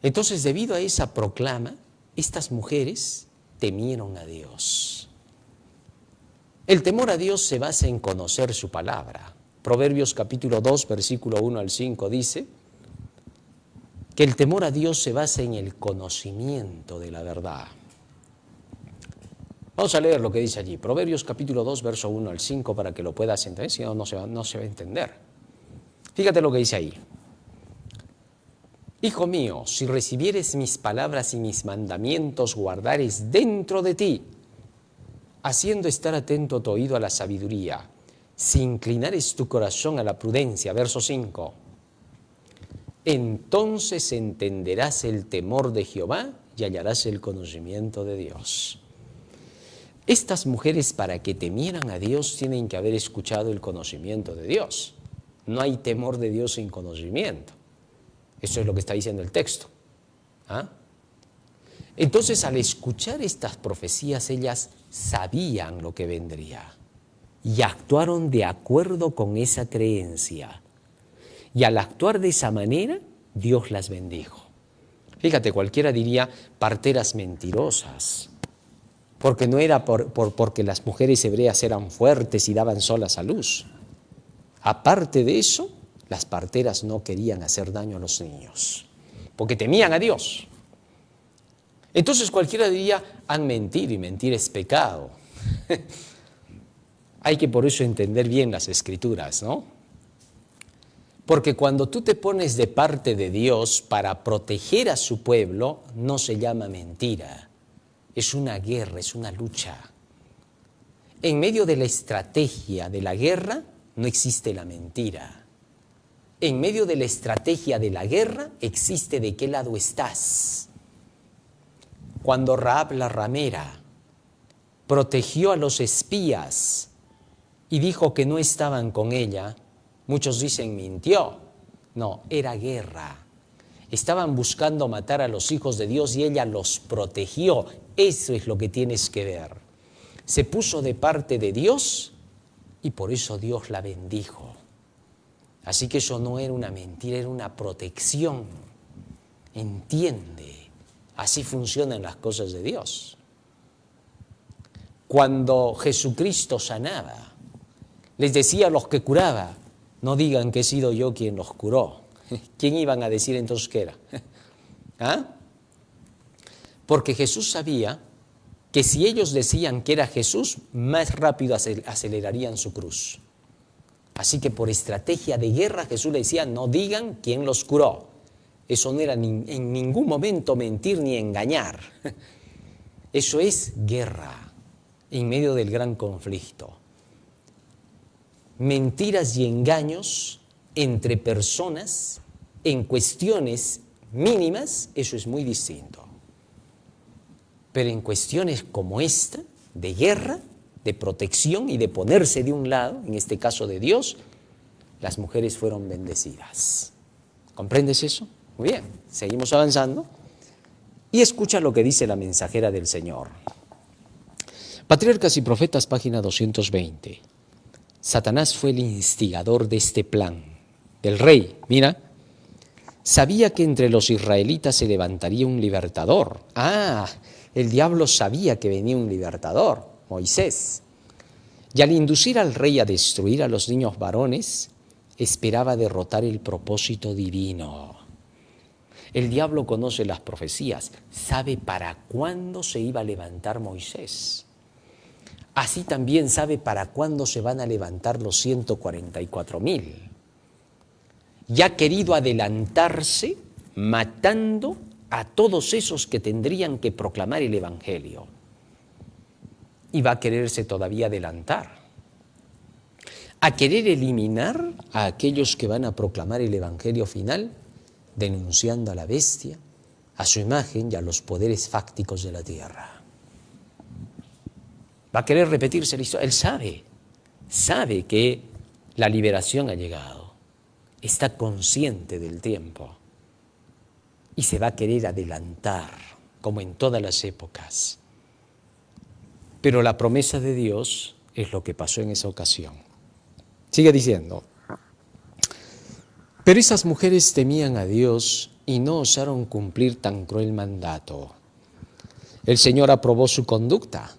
Entonces, debido a esa proclama, estas mujeres temieron a Dios. El temor a Dios se basa en conocer su palabra. Proverbios capítulo 2, versículo 1 al 5 dice que el temor a Dios se basa en el conocimiento de la verdad. Vamos a leer lo que dice allí. Proverbios capítulo 2, verso 1 al 5, para que lo puedas entender, si no, no se va a entender. Fíjate lo que dice ahí. Hijo mío, si recibieres mis palabras y mis mandamientos, guardares dentro de ti, haciendo estar atento tu oído a la sabiduría, si inclinares tu corazón a la prudencia, verso 5, entonces entenderás el temor de Jehová y hallarás el conocimiento de Dios. Estas mujeres, para que temieran a Dios, tienen que haber escuchado el conocimiento de Dios. No hay temor de Dios sin conocimiento. Eso es lo que está diciendo el texto. ¿Ah? Entonces, al escuchar estas profecías, ellas sabían lo que vendría y actuaron de acuerdo con esa creencia. Y al actuar de esa manera, Dios las bendijo. Fíjate, cualquiera diría parteras mentirosas, porque no era porque las mujeres hebreas eran fuertes y daban solas a luz. Aparte de eso, las parteras no querían hacer daño a los niños, porque temían a Dios. Entonces cualquiera diría, han mentido y mentir es pecado. Hay que por eso entender bien las Escrituras, ¿no? Porque cuando tú te pones de parte de Dios para proteger a su pueblo, no se llama mentira. Es una guerra, es una lucha. En medio de la estrategia de la guerra no existe la mentira. En medio de la estrategia de la guerra existe de qué lado estás. Cuando Rahab la ramera protegió a los espías y dijo que no estaban con ella, muchos dicen mintió. No, era guerra. Estaban buscando matar a los hijos de Dios y ella los protegió. Eso es lo que tienes que ver. Se puso de parte de Dios y por eso Dios la bendijo. Así que eso no era una mentira, era una protección. Entiende, así funcionan las cosas de Dios. Cuando Jesucristo sanaba, les decía a los que curaba, no digan que he sido yo quien los curó. ¿Quién iban a decir entonces que era? ¿Ah? Porque Jesús sabía que si ellos decían que era Jesús, más rápido acelerarían su cruz. Así que por estrategia de guerra Jesús le decía, no digan quién los curó. Eso no era en ningún momento mentir ni engañar. Eso es guerra en medio del gran conflicto. Mentiras y engaños entre personas en cuestiones mínimas, eso es muy distinto. Pero en cuestiones como esta, de guerra, de protección y de ponerse de un lado, en este caso de Dios, las mujeres fueron bendecidas. ¿Comprendes eso? Muy bien, seguimos avanzando. Y escucha lo que dice la mensajera del Señor. Patriarcas y Profetas, página 220. Satanás fue el instigador de este plan. El rey, mira, sabía que entre los israelitas se levantaría un libertador. El diablo sabía que venía un libertador, Moisés. Y al inducir al rey a destruir a los niños varones, esperaba derrotar el propósito divino. El diablo conoce las profecías, sabe para cuándo se iba a levantar Moisés. Así también sabe para cuándo se van a levantar los 144,000. Y ha querido adelantarse matando a todos esos que tendrían que proclamar el Evangelio. Y va a quererse todavía adelantar. A querer eliminar a aquellos que van a proclamar el Evangelio final, denunciando a la bestia, a su imagen y a los poderes fácticos de la tierra. Va a querer repetirse la historia. Él sabe que la liberación ha llegado. Está consciente del tiempo. Y se va a querer adelantar, como en todas las épocas. Pero la promesa de Dios es lo que pasó en esa ocasión. Sigue diciendo. Pero esas mujeres temían a Dios y no osaron cumplir tan cruel mandato. El Señor aprobó su conducta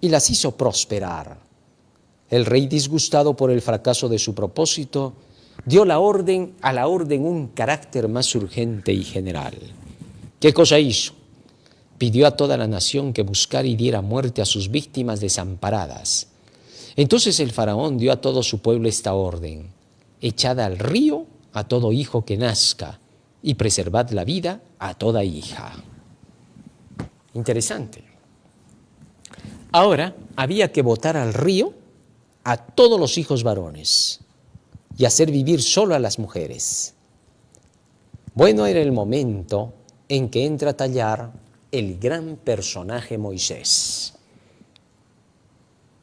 y las hizo prosperar. El rey, disgustado por el fracaso de su propósito, dio a la orden un carácter más urgente y general. ¿Qué cosa hizo? Pidió a toda la nación que buscara y diera muerte a sus víctimas desamparadas. Entonces el faraón dio a todo su pueblo esta orden: echad al río a todo hijo que nazca y preservad la vida a toda hija. Interesante. Ahora había que botar al río a todos los hijos varones y hacer vivir solo a las mujeres. Bueno, era el momento en que entra a tallar el gran personaje Moisés.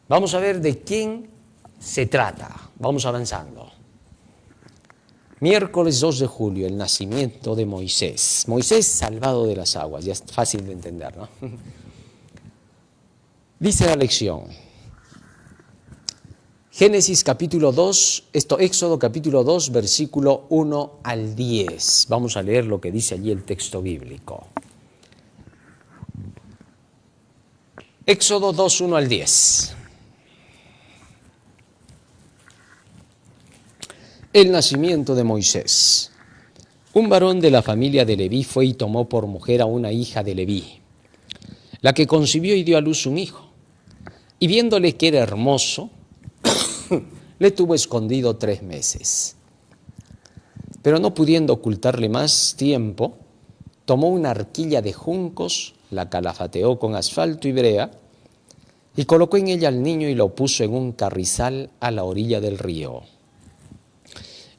Vamos a ver de quién se trata. Vamos avanzando. Miércoles 2 de julio, el nacimiento de Moisés. Moisés salvado de las aguas, ya es fácil de entender, ¿no? Dice la lección, Génesis capítulo 2, Éxodo capítulo 2, versículo 1 al 10. Vamos a leer lo que dice allí el texto bíblico. Éxodo 2, 1 al 10. El nacimiento de Moisés. Un varón de la familia de Leví fue y tomó por mujer a una hija de Leví. la que concibió y dio a luz un hijo. Y viéndole que era hermoso, le tuvo escondido 3 meses. Pero no pudiendo ocultarle más tiempo, tomó una arquilla de juncos, la calafateó con asfalto y brea, y colocó en ella al niño y lo puso en un carrizal a la orilla del río.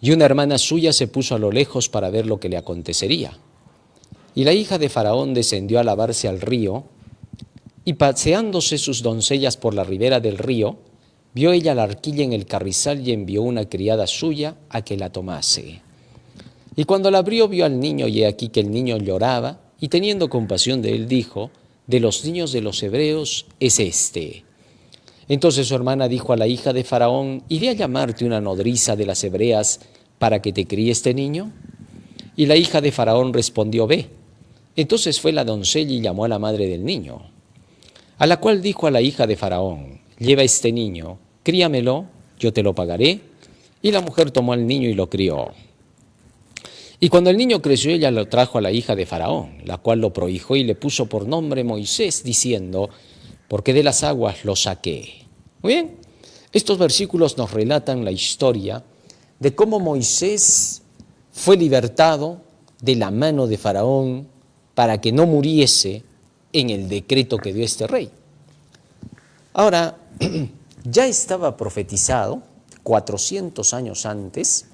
Y una hermana suya se puso a lo lejos para ver lo que le acontecería. Y la hija de Faraón descendió a lavarse al río, y paseándose sus doncellas por la ribera del río, vio ella la arquilla en el carrizal y envió una criada suya a que la tomase. Y cuando la abrió, vio al niño, y he aquí que el niño lloraba, y teniendo compasión de él, dijo: de los niños de los hebreos es este. Entonces su hermana dijo a la hija de Faraón: ¿iré a llamarte una nodriza de las hebreas para que te críe este niño? Y la hija de Faraón respondió: ve. Entonces fue la doncella y llamó a la madre del niño, a la cual dijo a la hija de Faraón: lleva este niño, críamelo, yo te lo pagaré. Y la mujer tomó al niño y lo crió. Y cuando el niño creció, ella lo trajo a la hija de Faraón, la cual lo prohijó y le puso por nombre Moisés, diciendo: porque de las aguas lo saqué. Muy bien, estos versículos nos relatan la historia de cómo Moisés fue libertado de la mano de Faraón para que no muriese en el decreto que dio este rey. Ahora, ya estaba profetizado 400 años antes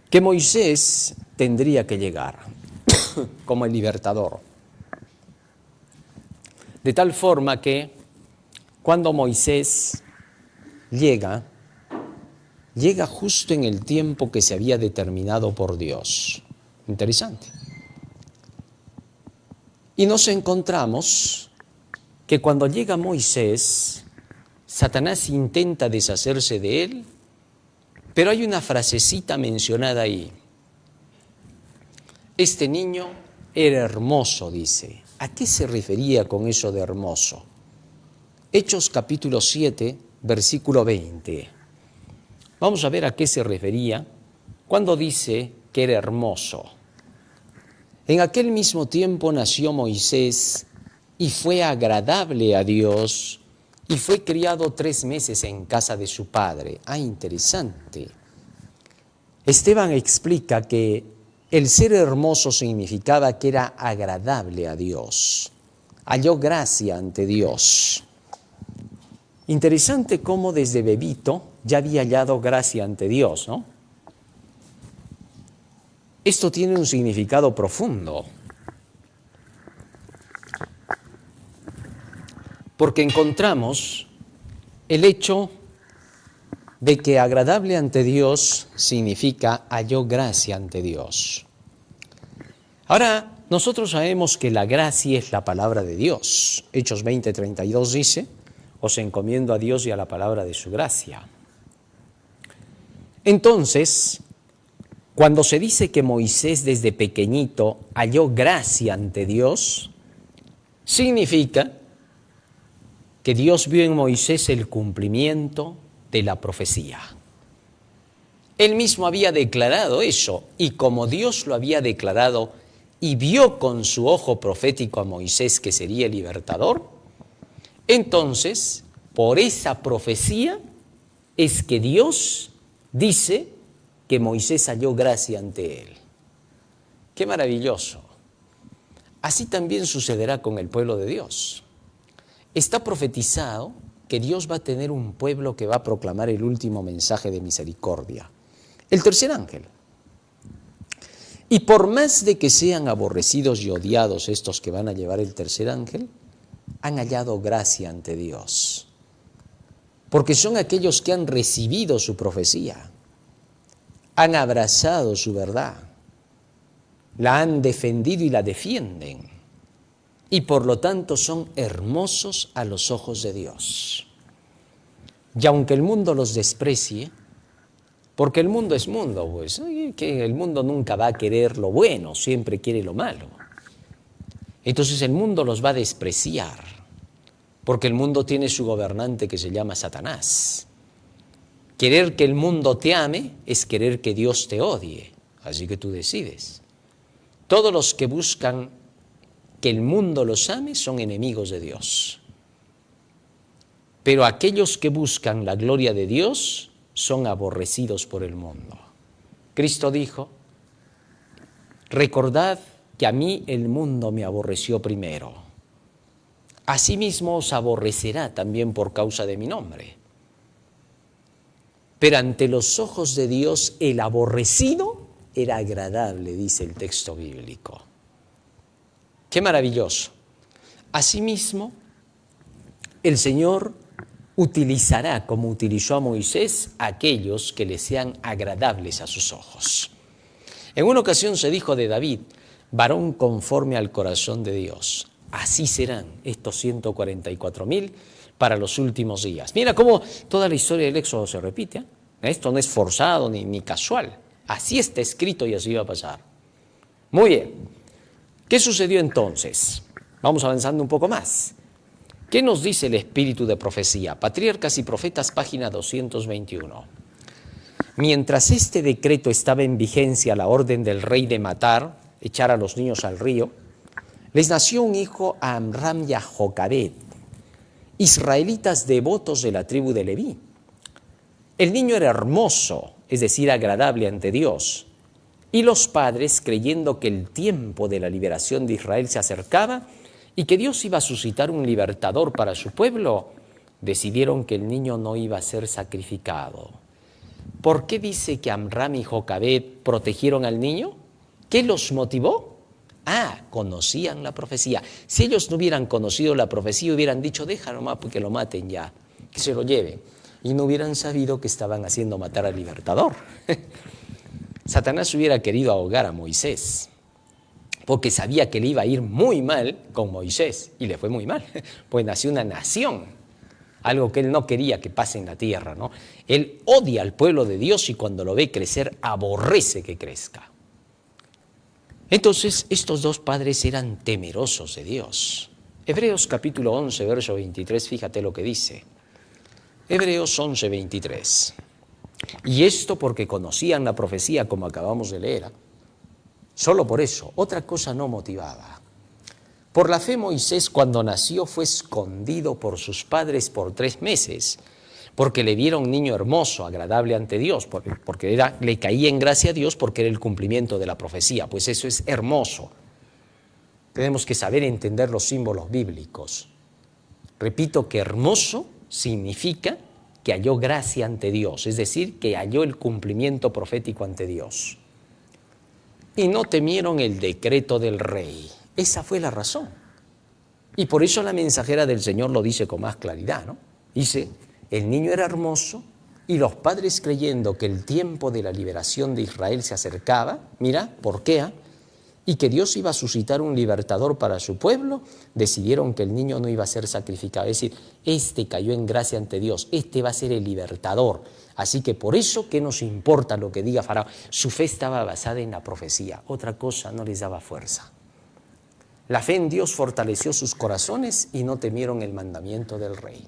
que Moisés tendría que llegar como el libertador. De tal forma que cuando Moisés llega justo en el tiempo que se había determinado por Dios. Interesante. Y nos encontramos que cuando llega Moisés, Satanás intenta deshacerse de él, pero hay una frasecita mencionada ahí. Este niño era hermoso, dice. ¿A qué se refería con eso de hermoso? Hechos capítulo 7, versículo 20. Vamos a ver a qué se refería cuando dice que era hermoso. En aquel mismo tiempo nació Moisés y fue agradable a Dios y fue criado 3 meses en casa de su padre. Ah, interesante. Esteban explica que el ser hermoso significaba que era agradable a Dios. Halló gracia ante Dios. Interesante cómo desde bebito ya había hallado gracia ante Dios, ¿no? Esto tiene un significado profundo, porque encontramos el hecho de que agradable ante Dios significa halló gracia ante Dios. Ahora, nosotros sabemos que la gracia es la palabra de Dios. Hechos 20:32 dice: os encomiendo a Dios y a la palabra de su gracia. Entonces, cuando se dice que Moisés desde pequeñito halló gracia ante Dios, significa que Dios vio en Moisés el cumplimiento de la profecía. Él mismo había declarado eso, y como Dios lo había declarado y vio con su ojo profético a Moisés que sería el libertador, entonces, por esa profecía es que Dios dice que Moisés halló gracia ante él. ¡Qué maravilloso! Así también sucederá con el pueblo de Dios. Está profetizado que Dios va a tener un pueblo que va a proclamar el último mensaje de misericordia, el tercer ángel. Y por más de que sean aborrecidos y odiados estos que van a llevar el tercer ángel, han hallado gracia ante Dios, porque son aquellos que han recibido su profecía, han abrazado su verdad, la han defendido y la defienden, y por lo tanto son hermosos a los ojos de Dios. Y aunque el mundo los desprecie, porque el mundo es mundo, pues, que el mundo nunca va a querer lo bueno, siempre quiere lo malo. Entonces el mundo los va a despreciar, porque el mundo tiene su gobernante que se llama Satanás. Querer que el mundo te ame es querer que Dios te odie, así que tú decides. Todos los que buscan que el mundo los ame son enemigos de Dios. Pero aquellos que buscan la gloria de Dios son aborrecidos por el mundo. Cristo dijo, recordad que a mí el mundo me aborreció primero. Asimismo os aborrecerá también por causa de mi nombre. Pero ante los ojos de Dios el aborrecido era agradable, dice el texto bíblico. ¡Qué maravilloso! Asimismo, el Señor utilizará, como utilizó a Moisés, a aquellos que le sean agradables a sus ojos. En una ocasión se dijo de David, varón conforme al corazón de Dios. Así serán estos 144,000 para los últimos días. Mira cómo toda la historia del Éxodo se repite. Esto no es forzado ni casual. Así está escrito y así va a pasar. Muy bien. ¿Qué sucedió entonces? Vamos avanzando un poco más. ¿Qué nos dice el espíritu de profecía? Patriarcas y Profetas, página 221. Mientras este decreto estaba en vigencia, la orden del rey de matar, echar a los niños al río, les nació un hijo a Amram y a Jocabed, israelitas devotos de la tribu de Leví. El niño era hermoso, es decir, agradable ante Dios, y los padres, creyendo que el tiempo de la liberación de Israel se acercaba y que Dios iba a suscitar un libertador para su pueblo, decidieron que el niño no iba a ser sacrificado. ¿Por qué dice que Amram y Jocabed protegieron al niño? ¿Qué los motivó? Conocían la profecía. Si ellos no hubieran conocido la profecía, hubieran dicho, déjalo más porque lo maten ya, que se lo lleven. Y no hubieran sabido que estaban haciendo matar al libertador. Satanás hubiera querido ahogar a Moisés, porque sabía que le iba a ir muy mal con Moisés, y le fue muy mal, pues nació una nación, algo que él no quería que pase en la tierra, ¿no? Él odia al pueblo de Dios y cuando lo ve crecer, aborrece que crezca. Entonces, estos dos padres eran temerosos de Dios. Hebreos capítulo 11, verso 23, fíjate lo que dice. Hebreos 11, 23. Y esto porque conocían la profecía, como acabamos de leer. Solo por eso, otra cosa no motivaba. Por la fe Moisés, cuando nació, fue escondido por sus padres por 3 meses, porque le vieron niño hermoso, agradable ante Dios, porque le caía en gracia a Dios, porque era el cumplimiento de la profecía. Pues eso es hermoso. Tenemos que saber entender los símbolos bíblicos. Repito que hermoso significa que halló gracia ante Dios, es decir, que halló el cumplimiento profético ante Dios. Y no temieron el decreto del rey. Esa fue la razón. Y por eso la mensajera del Señor lo dice con más claridad, ¿no? Dice, el niño era hermoso y los padres, creyendo que el tiempo de la liberación de Israel se acercaba, mira, ¿por qué? Y que Dios iba a suscitar un libertador para su pueblo, decidieron que el niño no iba a ser sacrificado. Es decir, este cayó en gracia ante Dios, este va a ser el libertador. Así que por eso, ¿qué nos importa lo que diga Faraón? Su fe estaba basada en la profecía, otra cosa no les daba fuerza. La fe en Dios fortaleció sus corazones y no temieron el mandamiento del rey.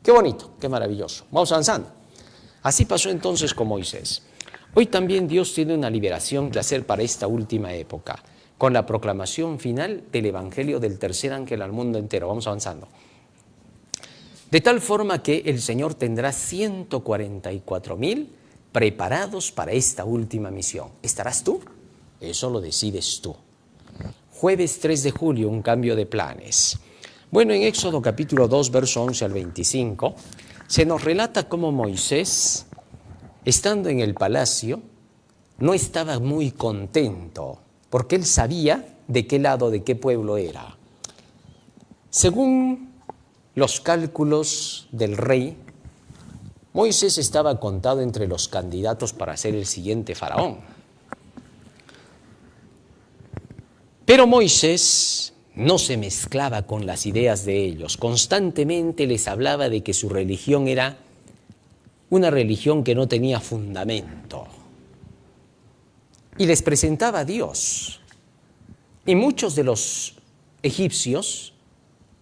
Qué bonito, qué maravilloso. Vamos avanzando. Así pasó entonces con Moisés. Hoy también Dios tiene una liberación que hacer para esta última época, con la proclamación final del Evangelio del tercer ángel al mundo entero. Vamos avanzando. De tal forma que el Señor tendrá 144,000 preparados para esta última misión. ¿Estarás tú? Eso lo decides tú. Jueves 3 de julio, un cambio de planes. Bueno, en Éxodo capítulo 2, verso 11 al 25, se nos relata cómo Moisés, estando en el palacio, no estaba muy contento, porque él sabía de qué lado, de qué pueblo era. Según los cálculos del rey, Moisés estaba contado entre los candidatos para ser el siguiente faraón. Pero Moisés no se mezclaba con las ideas de ellos. Constantemente les hablaba de que su religión era una religión que no tenía fundamento. Y les presentaba a Dios. Y muchos de los egipcios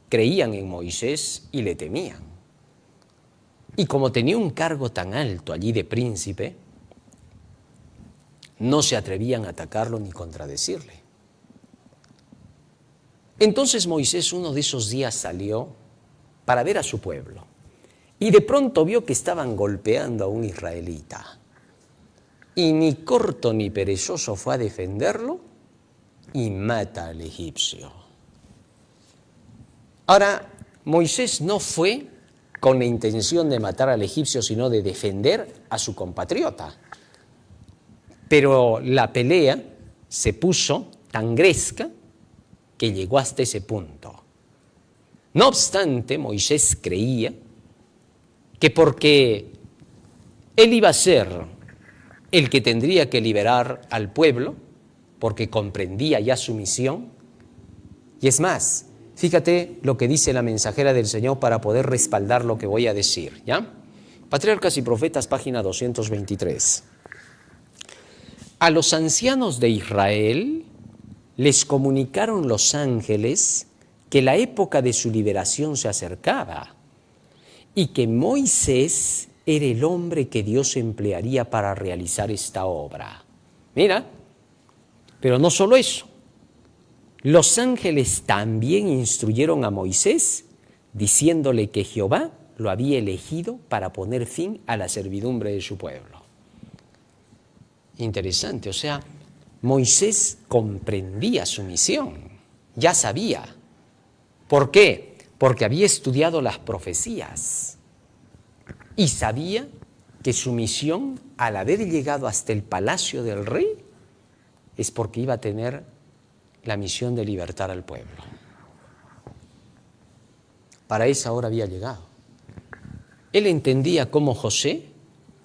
creían en Moisés y le temían. Y como tenía un cargo tan alto allí de príncipe, no se atrevían a atacarlo ni contradecirle. Entonces Moisés uno de esos días salió para ver a su pueblo y de pronto vio que estaban golpeando a un israelita. Y ni corto ni perezoso fue a defenderlo y mata al egipcio. Ahora, Moisés no fue con la intención de matar al egipcio, sino de defender a su compatriota. Pero la pelea se puso tan gresca que llegó hasta ese punto. No obstante, Moisés creía que porque él iba a ser el que tendría que liberar al pueblo, porque comprendía ya su misión, y es más, fíjate lo que dice la mensajera del Señor para poder respaldar lo que voy a decir, ¿ya? Patriarcas y Profetas, página 223. A los ancianos de Israel les comunicaron los ángeles que la época de su liberación se acercaba y que Moisés era el hombre que Dios emplearía para realizar esta obra. Mira, pero no solo eso. Los ángeles también instruyeron a Moisés diciéndole que Jehová lo había elegido para poner fin a la servidumbre de su pueblo. Interesante, o sea, Moisés comprendía su misión, ya sabía. ¿Por qué? Porque había estudiado las profecías y sabía que su misión, al haber llegado hasta el palacio del rey, es porque iba a tener la misión de libertar al pueblo. Para esa hora había llegado. Él entendía cómo José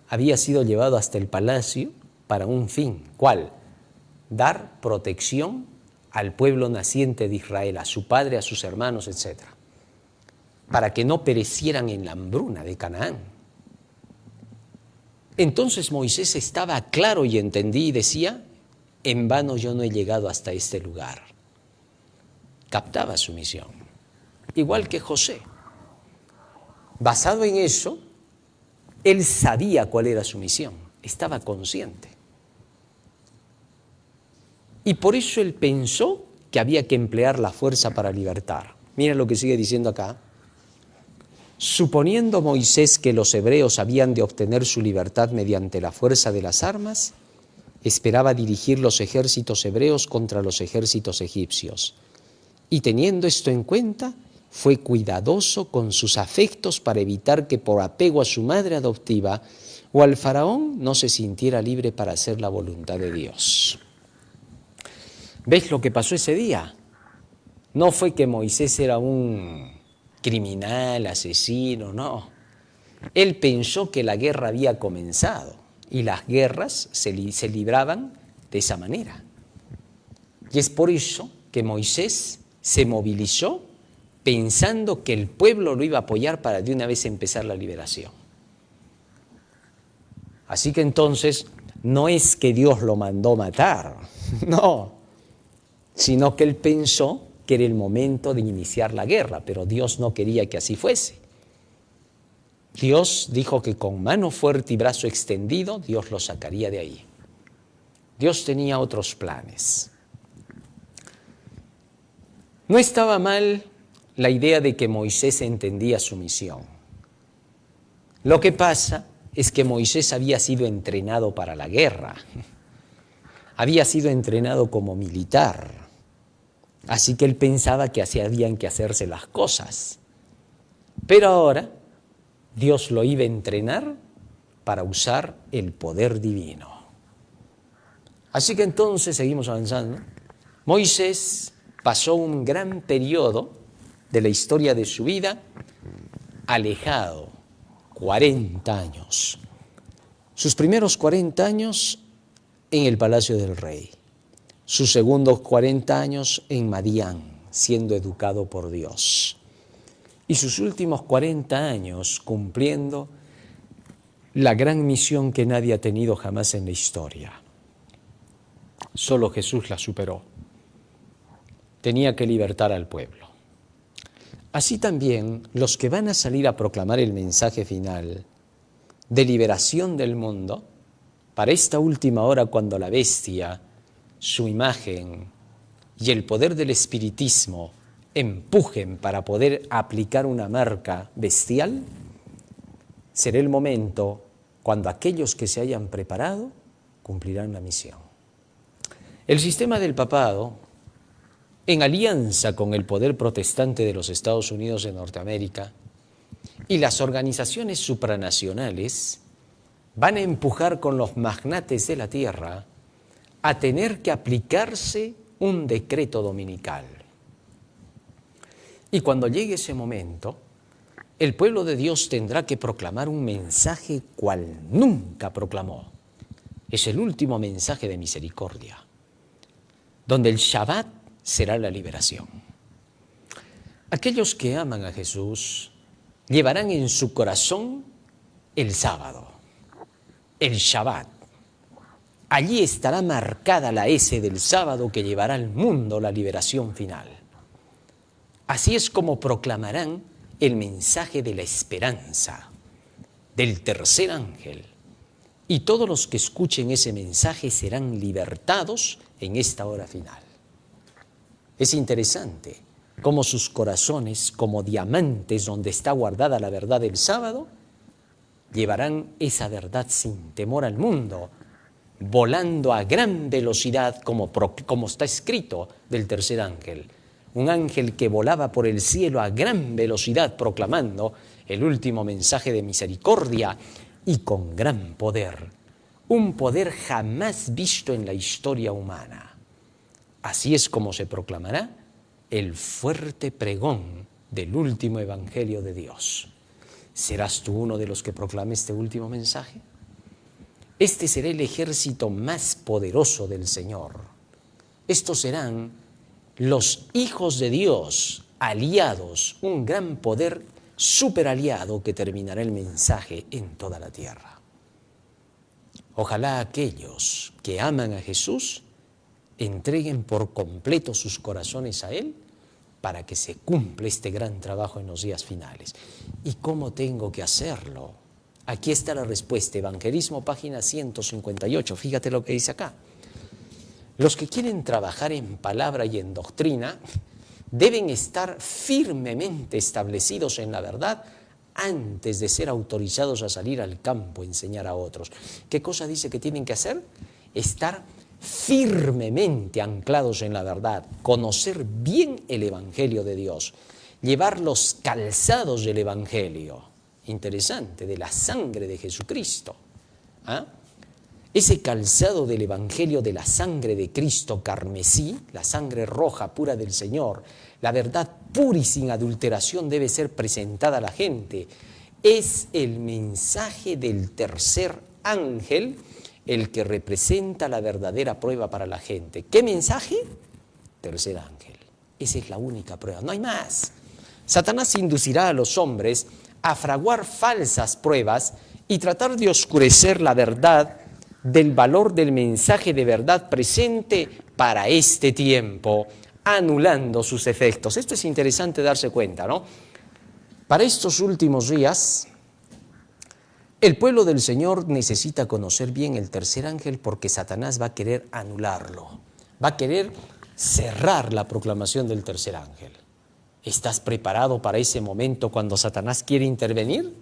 había sido llevado hasta el palacio para un fin. ¿Cuál? Dar protección al pueblo naciente de Israel, a su padre, a sus hermanos, etc. Para que no perecieran en la hambruna de Canaán. Entonces Moisés estaba claro y entendí y decía, en vano yo no he llegado hasta este lugar. Captaba su misión, igual que José. Basado en eso, él sabía cuál era su misión, estaba consciente. Y por eso él pensó que había que emplear la fuerza para libertar. Mira lo que sigue diciendo acá. Suponiendo Moisés que los hebreos habían de obtener su libertad mediante la fuerza de las armas, esperaba dirigir los ejércitos hebreos contra los ejércitos egipcios. Y teniendo esto en cuenta, fue cuidadoso con sus afectos para evitar que por apego a su madre adoptiva o al faraón no se sintiera libre para hacer la voluntad de Dios. ¿Ves lo que pasó ese día? No fue que Moisés era un criminal, asesino, no. Él pensó que la guerra había comenzado y las guerras se libraban de esa manera. Y es por eso que Moisés se movilizó pensando que el pueblo lo iba a apoyar para de una vez empezar la liberación. Así que entonces no es que Dios lo mandó matar, no, sino que él pensó que era el momento de iniciar la guerra, pero Dios no quería que así fuese. Dios dijo que con mano fuerte y brazo extendido, Dios lo sacaría de ahí. Dios tenía otros planes. No estaba mal la idea de que Moisés entendía su misión. Lo que pasa es que Moisés había sido entrenado para la guerra, había sido entrenado como militar, así que él pensaba que así habían que hacerse las cosas. Pero ahora Dios lo iba a entrenar para usar el poder divino. Así que entonces seguimos avanzando. Moisés pasó un gran periodo de la historia de su vida alejado, 40 años. Sus primeros 40 años en el palacio del rey. Sus segundos 40 años en Madián, siendo educado por Dios. Y sus últimos 40 años cumpliendo la gran misión que nadie ha tenido jamás en la historia. Solo Jesús la superó. Tenía que libertar al pueblo. Así también los que van a salir a proclamar el mensaje final de liberación del mundo, para esta última hora cuando la bestia, su imagen y el poder del espiritismo empujen para poder aplicar una marca bestial, será el momento cuando aquellos que se hayan preparado cumplirán la misión. El sistema del papado, en alianza con el poder protestante de los Estados Unidos de Norteamérica y las organizaciones supranacionales, van a empujar con los magnates de la tierra a tener que aplicarse un decreto dominical. Y cuando llegue ese momento, el pueblo de Dios tendrá que proclamar un mensaje cual nunca proclamó. Es el último mensaje de misericordia, donde el Shabbat será la liberación. Aquellos que aman a Jesús llevarán en su corazón el sábado, el Shabbat. Allí estará marcada la S del sábado que llevará al mundo la liberación final. Así es como proclamarán el mensaje de la esperanza, del tercer ángel. Y todos los que escuchen ese mensaje serán libertados en esta hora final. Es interesante cómo sus corazones, como diamantes donde está guardada la verdad del sábado, llevarán esa verdad sin temor al mundo, volando a gran velocidad como está escrito del tercer ángel. Un ángel que volaba por el cielo a gran velocidad proclamando el último mensaje de misericordia y con gran poder, un poder jamás visto en la historia humana. Así es como se proclamará el fuerte pregón del último evangelio de Dios. ¿Serás tú uno de los que proclame este último mensaje? Este será el ejército más poderoso del Señor. Estos serán los hijos de Dios, aliados, un gran poder superaliado que terminará el mensaje en toda la tierra. Ojalá aquellos que aman a Jesús entreguen por completo sus corazones a Él para que se cumpla este gran trabajo en los días finales. ¿Y cómo tengo que hacerlo? Aquí está la respuesta, Evangelismo, página 158, fíjate lo que dice acá. Los que quieren trabajar en palabra y en doctrina deben estar firmemente establecidos en la verdad antes de ser autorizados a salir al campo a enseñar a otros. ¿Qué cosa dice que tienen que hacer? Estar firmemente anclados en la verdad, conocer bien el Evangelio de Dios, llevar los calzados del Evangelio, interesante, de la sangre de Jesucristo. Ese calzado del Evangelio de la sangre de Cristo carmesí, la sangre roja pura del Señor, la verdad pura y sin adulteración debe ser presentada a la gente. Es el mensaje del tercer ángel el que representa la verdadera prueba para la gente. ¿Qué mensaje? Tercer ángel. Esa es la única prueba, no hay más. Satanás inducirá a los hombres a fraguar falsas pruebas y tratar de oscurecer la verdad del valor del mensaje de verdad presente para este tiempo, anulando sus efectos. Esto es interesante darse cuenta, ¿no? Para estos últimos días, el pueblo del Señor necesita conocer bien el tercer ángel porque Satanás va a querer anularlo, va a querer cerrar la proclamación del tercer ángel. ¿Estás preparado para ese momento cuando Satanás quiere intervenir?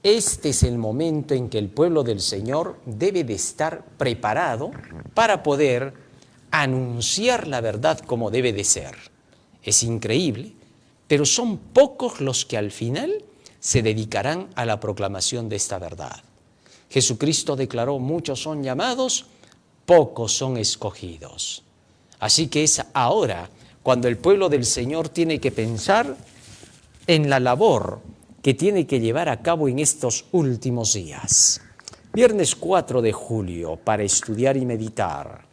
Este es el momento en que el pueblo del Señor debe de estar preparado para poder anunciar la verdad como debe de ser. Es increíble, pero son pocos los que al final se dedicarán a la proclamación de esta verdad. Jesucristo declaró: muchos son llamados, pocos son escogidos. Así que es ahora cuando el pueblo del Señor tiene que pensar en la labor que tiene que llevar a cabo en estos últimos días. Viernes 4 de julio, para estudiar y meditar.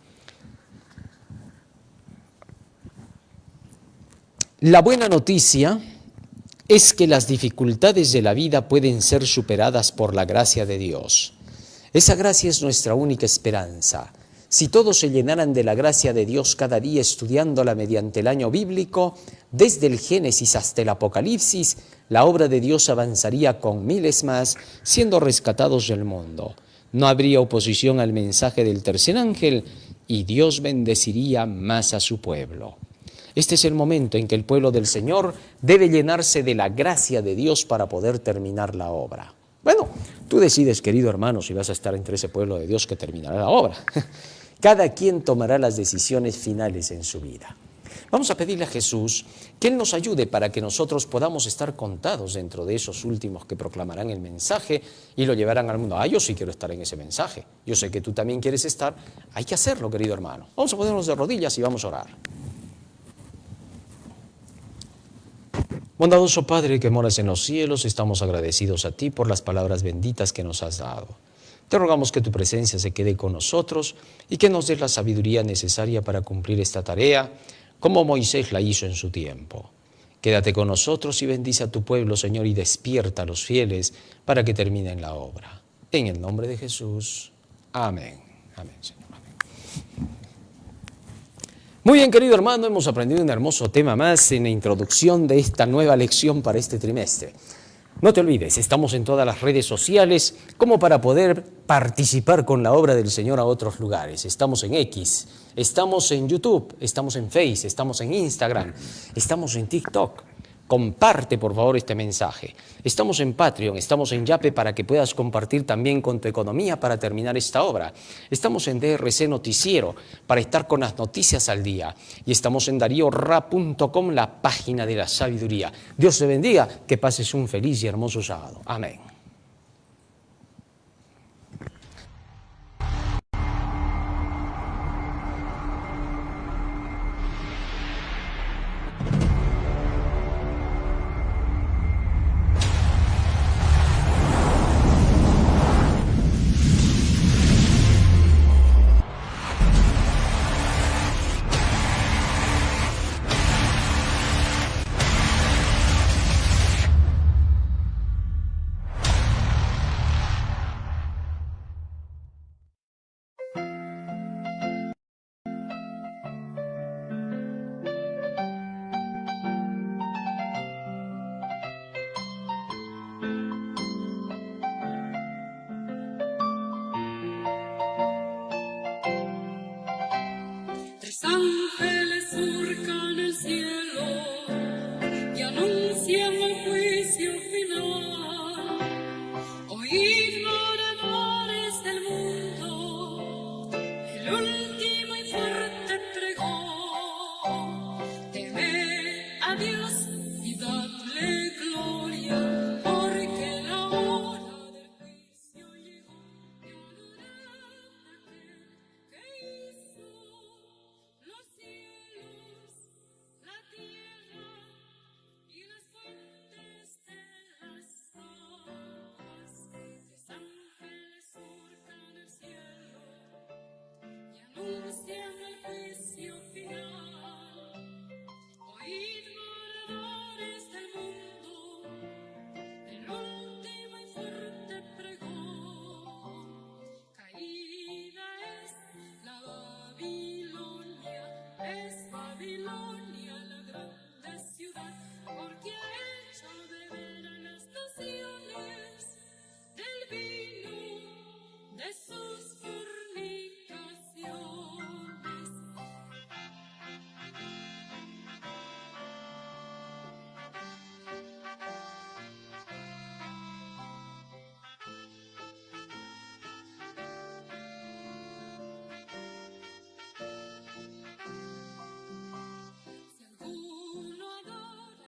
La buena noticia es que las dificultades de la vida pueden ser superadas por la gracia de Dios. Esa gracia es nuestra única esperanza. Si todos se llenaran de la gracia de Dios cada día estudiándola mediante el año bíblico, desde el Génesis hasta el Apocalipsis, la obra de Dios avanzaría con miles más, siendo rescatados del mundo. No habría oposición al mensaje del tercer ángel y Dios bendeciría más a su pueblo. Este es el momento en que el pueblo del Señor debe llenarse de la gracia de Dios para poder terminar la obra. Bueno, tú decides, querido hermano, si vas a estar entre ese pueblo de Dios que terminará la obra. Cada quien tomará las decisiones finales en su vida. Vamos a pedirle a Jesús que Él nos ayude para que nosotros podamos estar contados dentro de esos últimos que proclamarán el mensaje y lo llevarán al mundo. Yo sí quiero estar en ese mensaje. Yo sé que tú también quieres estar. Hay que hacerlo, querido hermano. Vamos a ponernos de rodillas y vamos a orar. Bondadoso Padre que moras en los cielos, estamos agradecidos a ti por las palabras benditas que nos has dado. Te rogamos que tu presencia se quede con nosotros y que nos des la sabiduría necesaria para cumplir esta tarea, como Moisés la hizo en su tiempo. Quédate con nosotros y bendice a tu pueblo, Señor, y despierta a los fieles para que terminen la obra. En el nombre de Jesús. Amén. Amén, Señor. Muy bien, querido hermano, hemos aprendido un hermoso tema más en la introducción de esta nueva lección para este trimestre. No te olvides, estamos en todas las redes sociales como para poder participar con la obra del Señor a otros lugares. Estamos en X, estamos en YouTube, estamos en Face, estamos en Instagram, estamos en TikTok. Comparte, por favor, este mensaje. Estamos en Patreon, estamos en Yape para que puedas compartir también con tu economía para terminar esta obra. Estamos en DRC Noticiero para estar con las noticias al día. Y estamos en dariorra.com, la página de la sabiduría. Dios te bendiga, que pases un feliz y hermoso sábado. Amén. Tres ángeles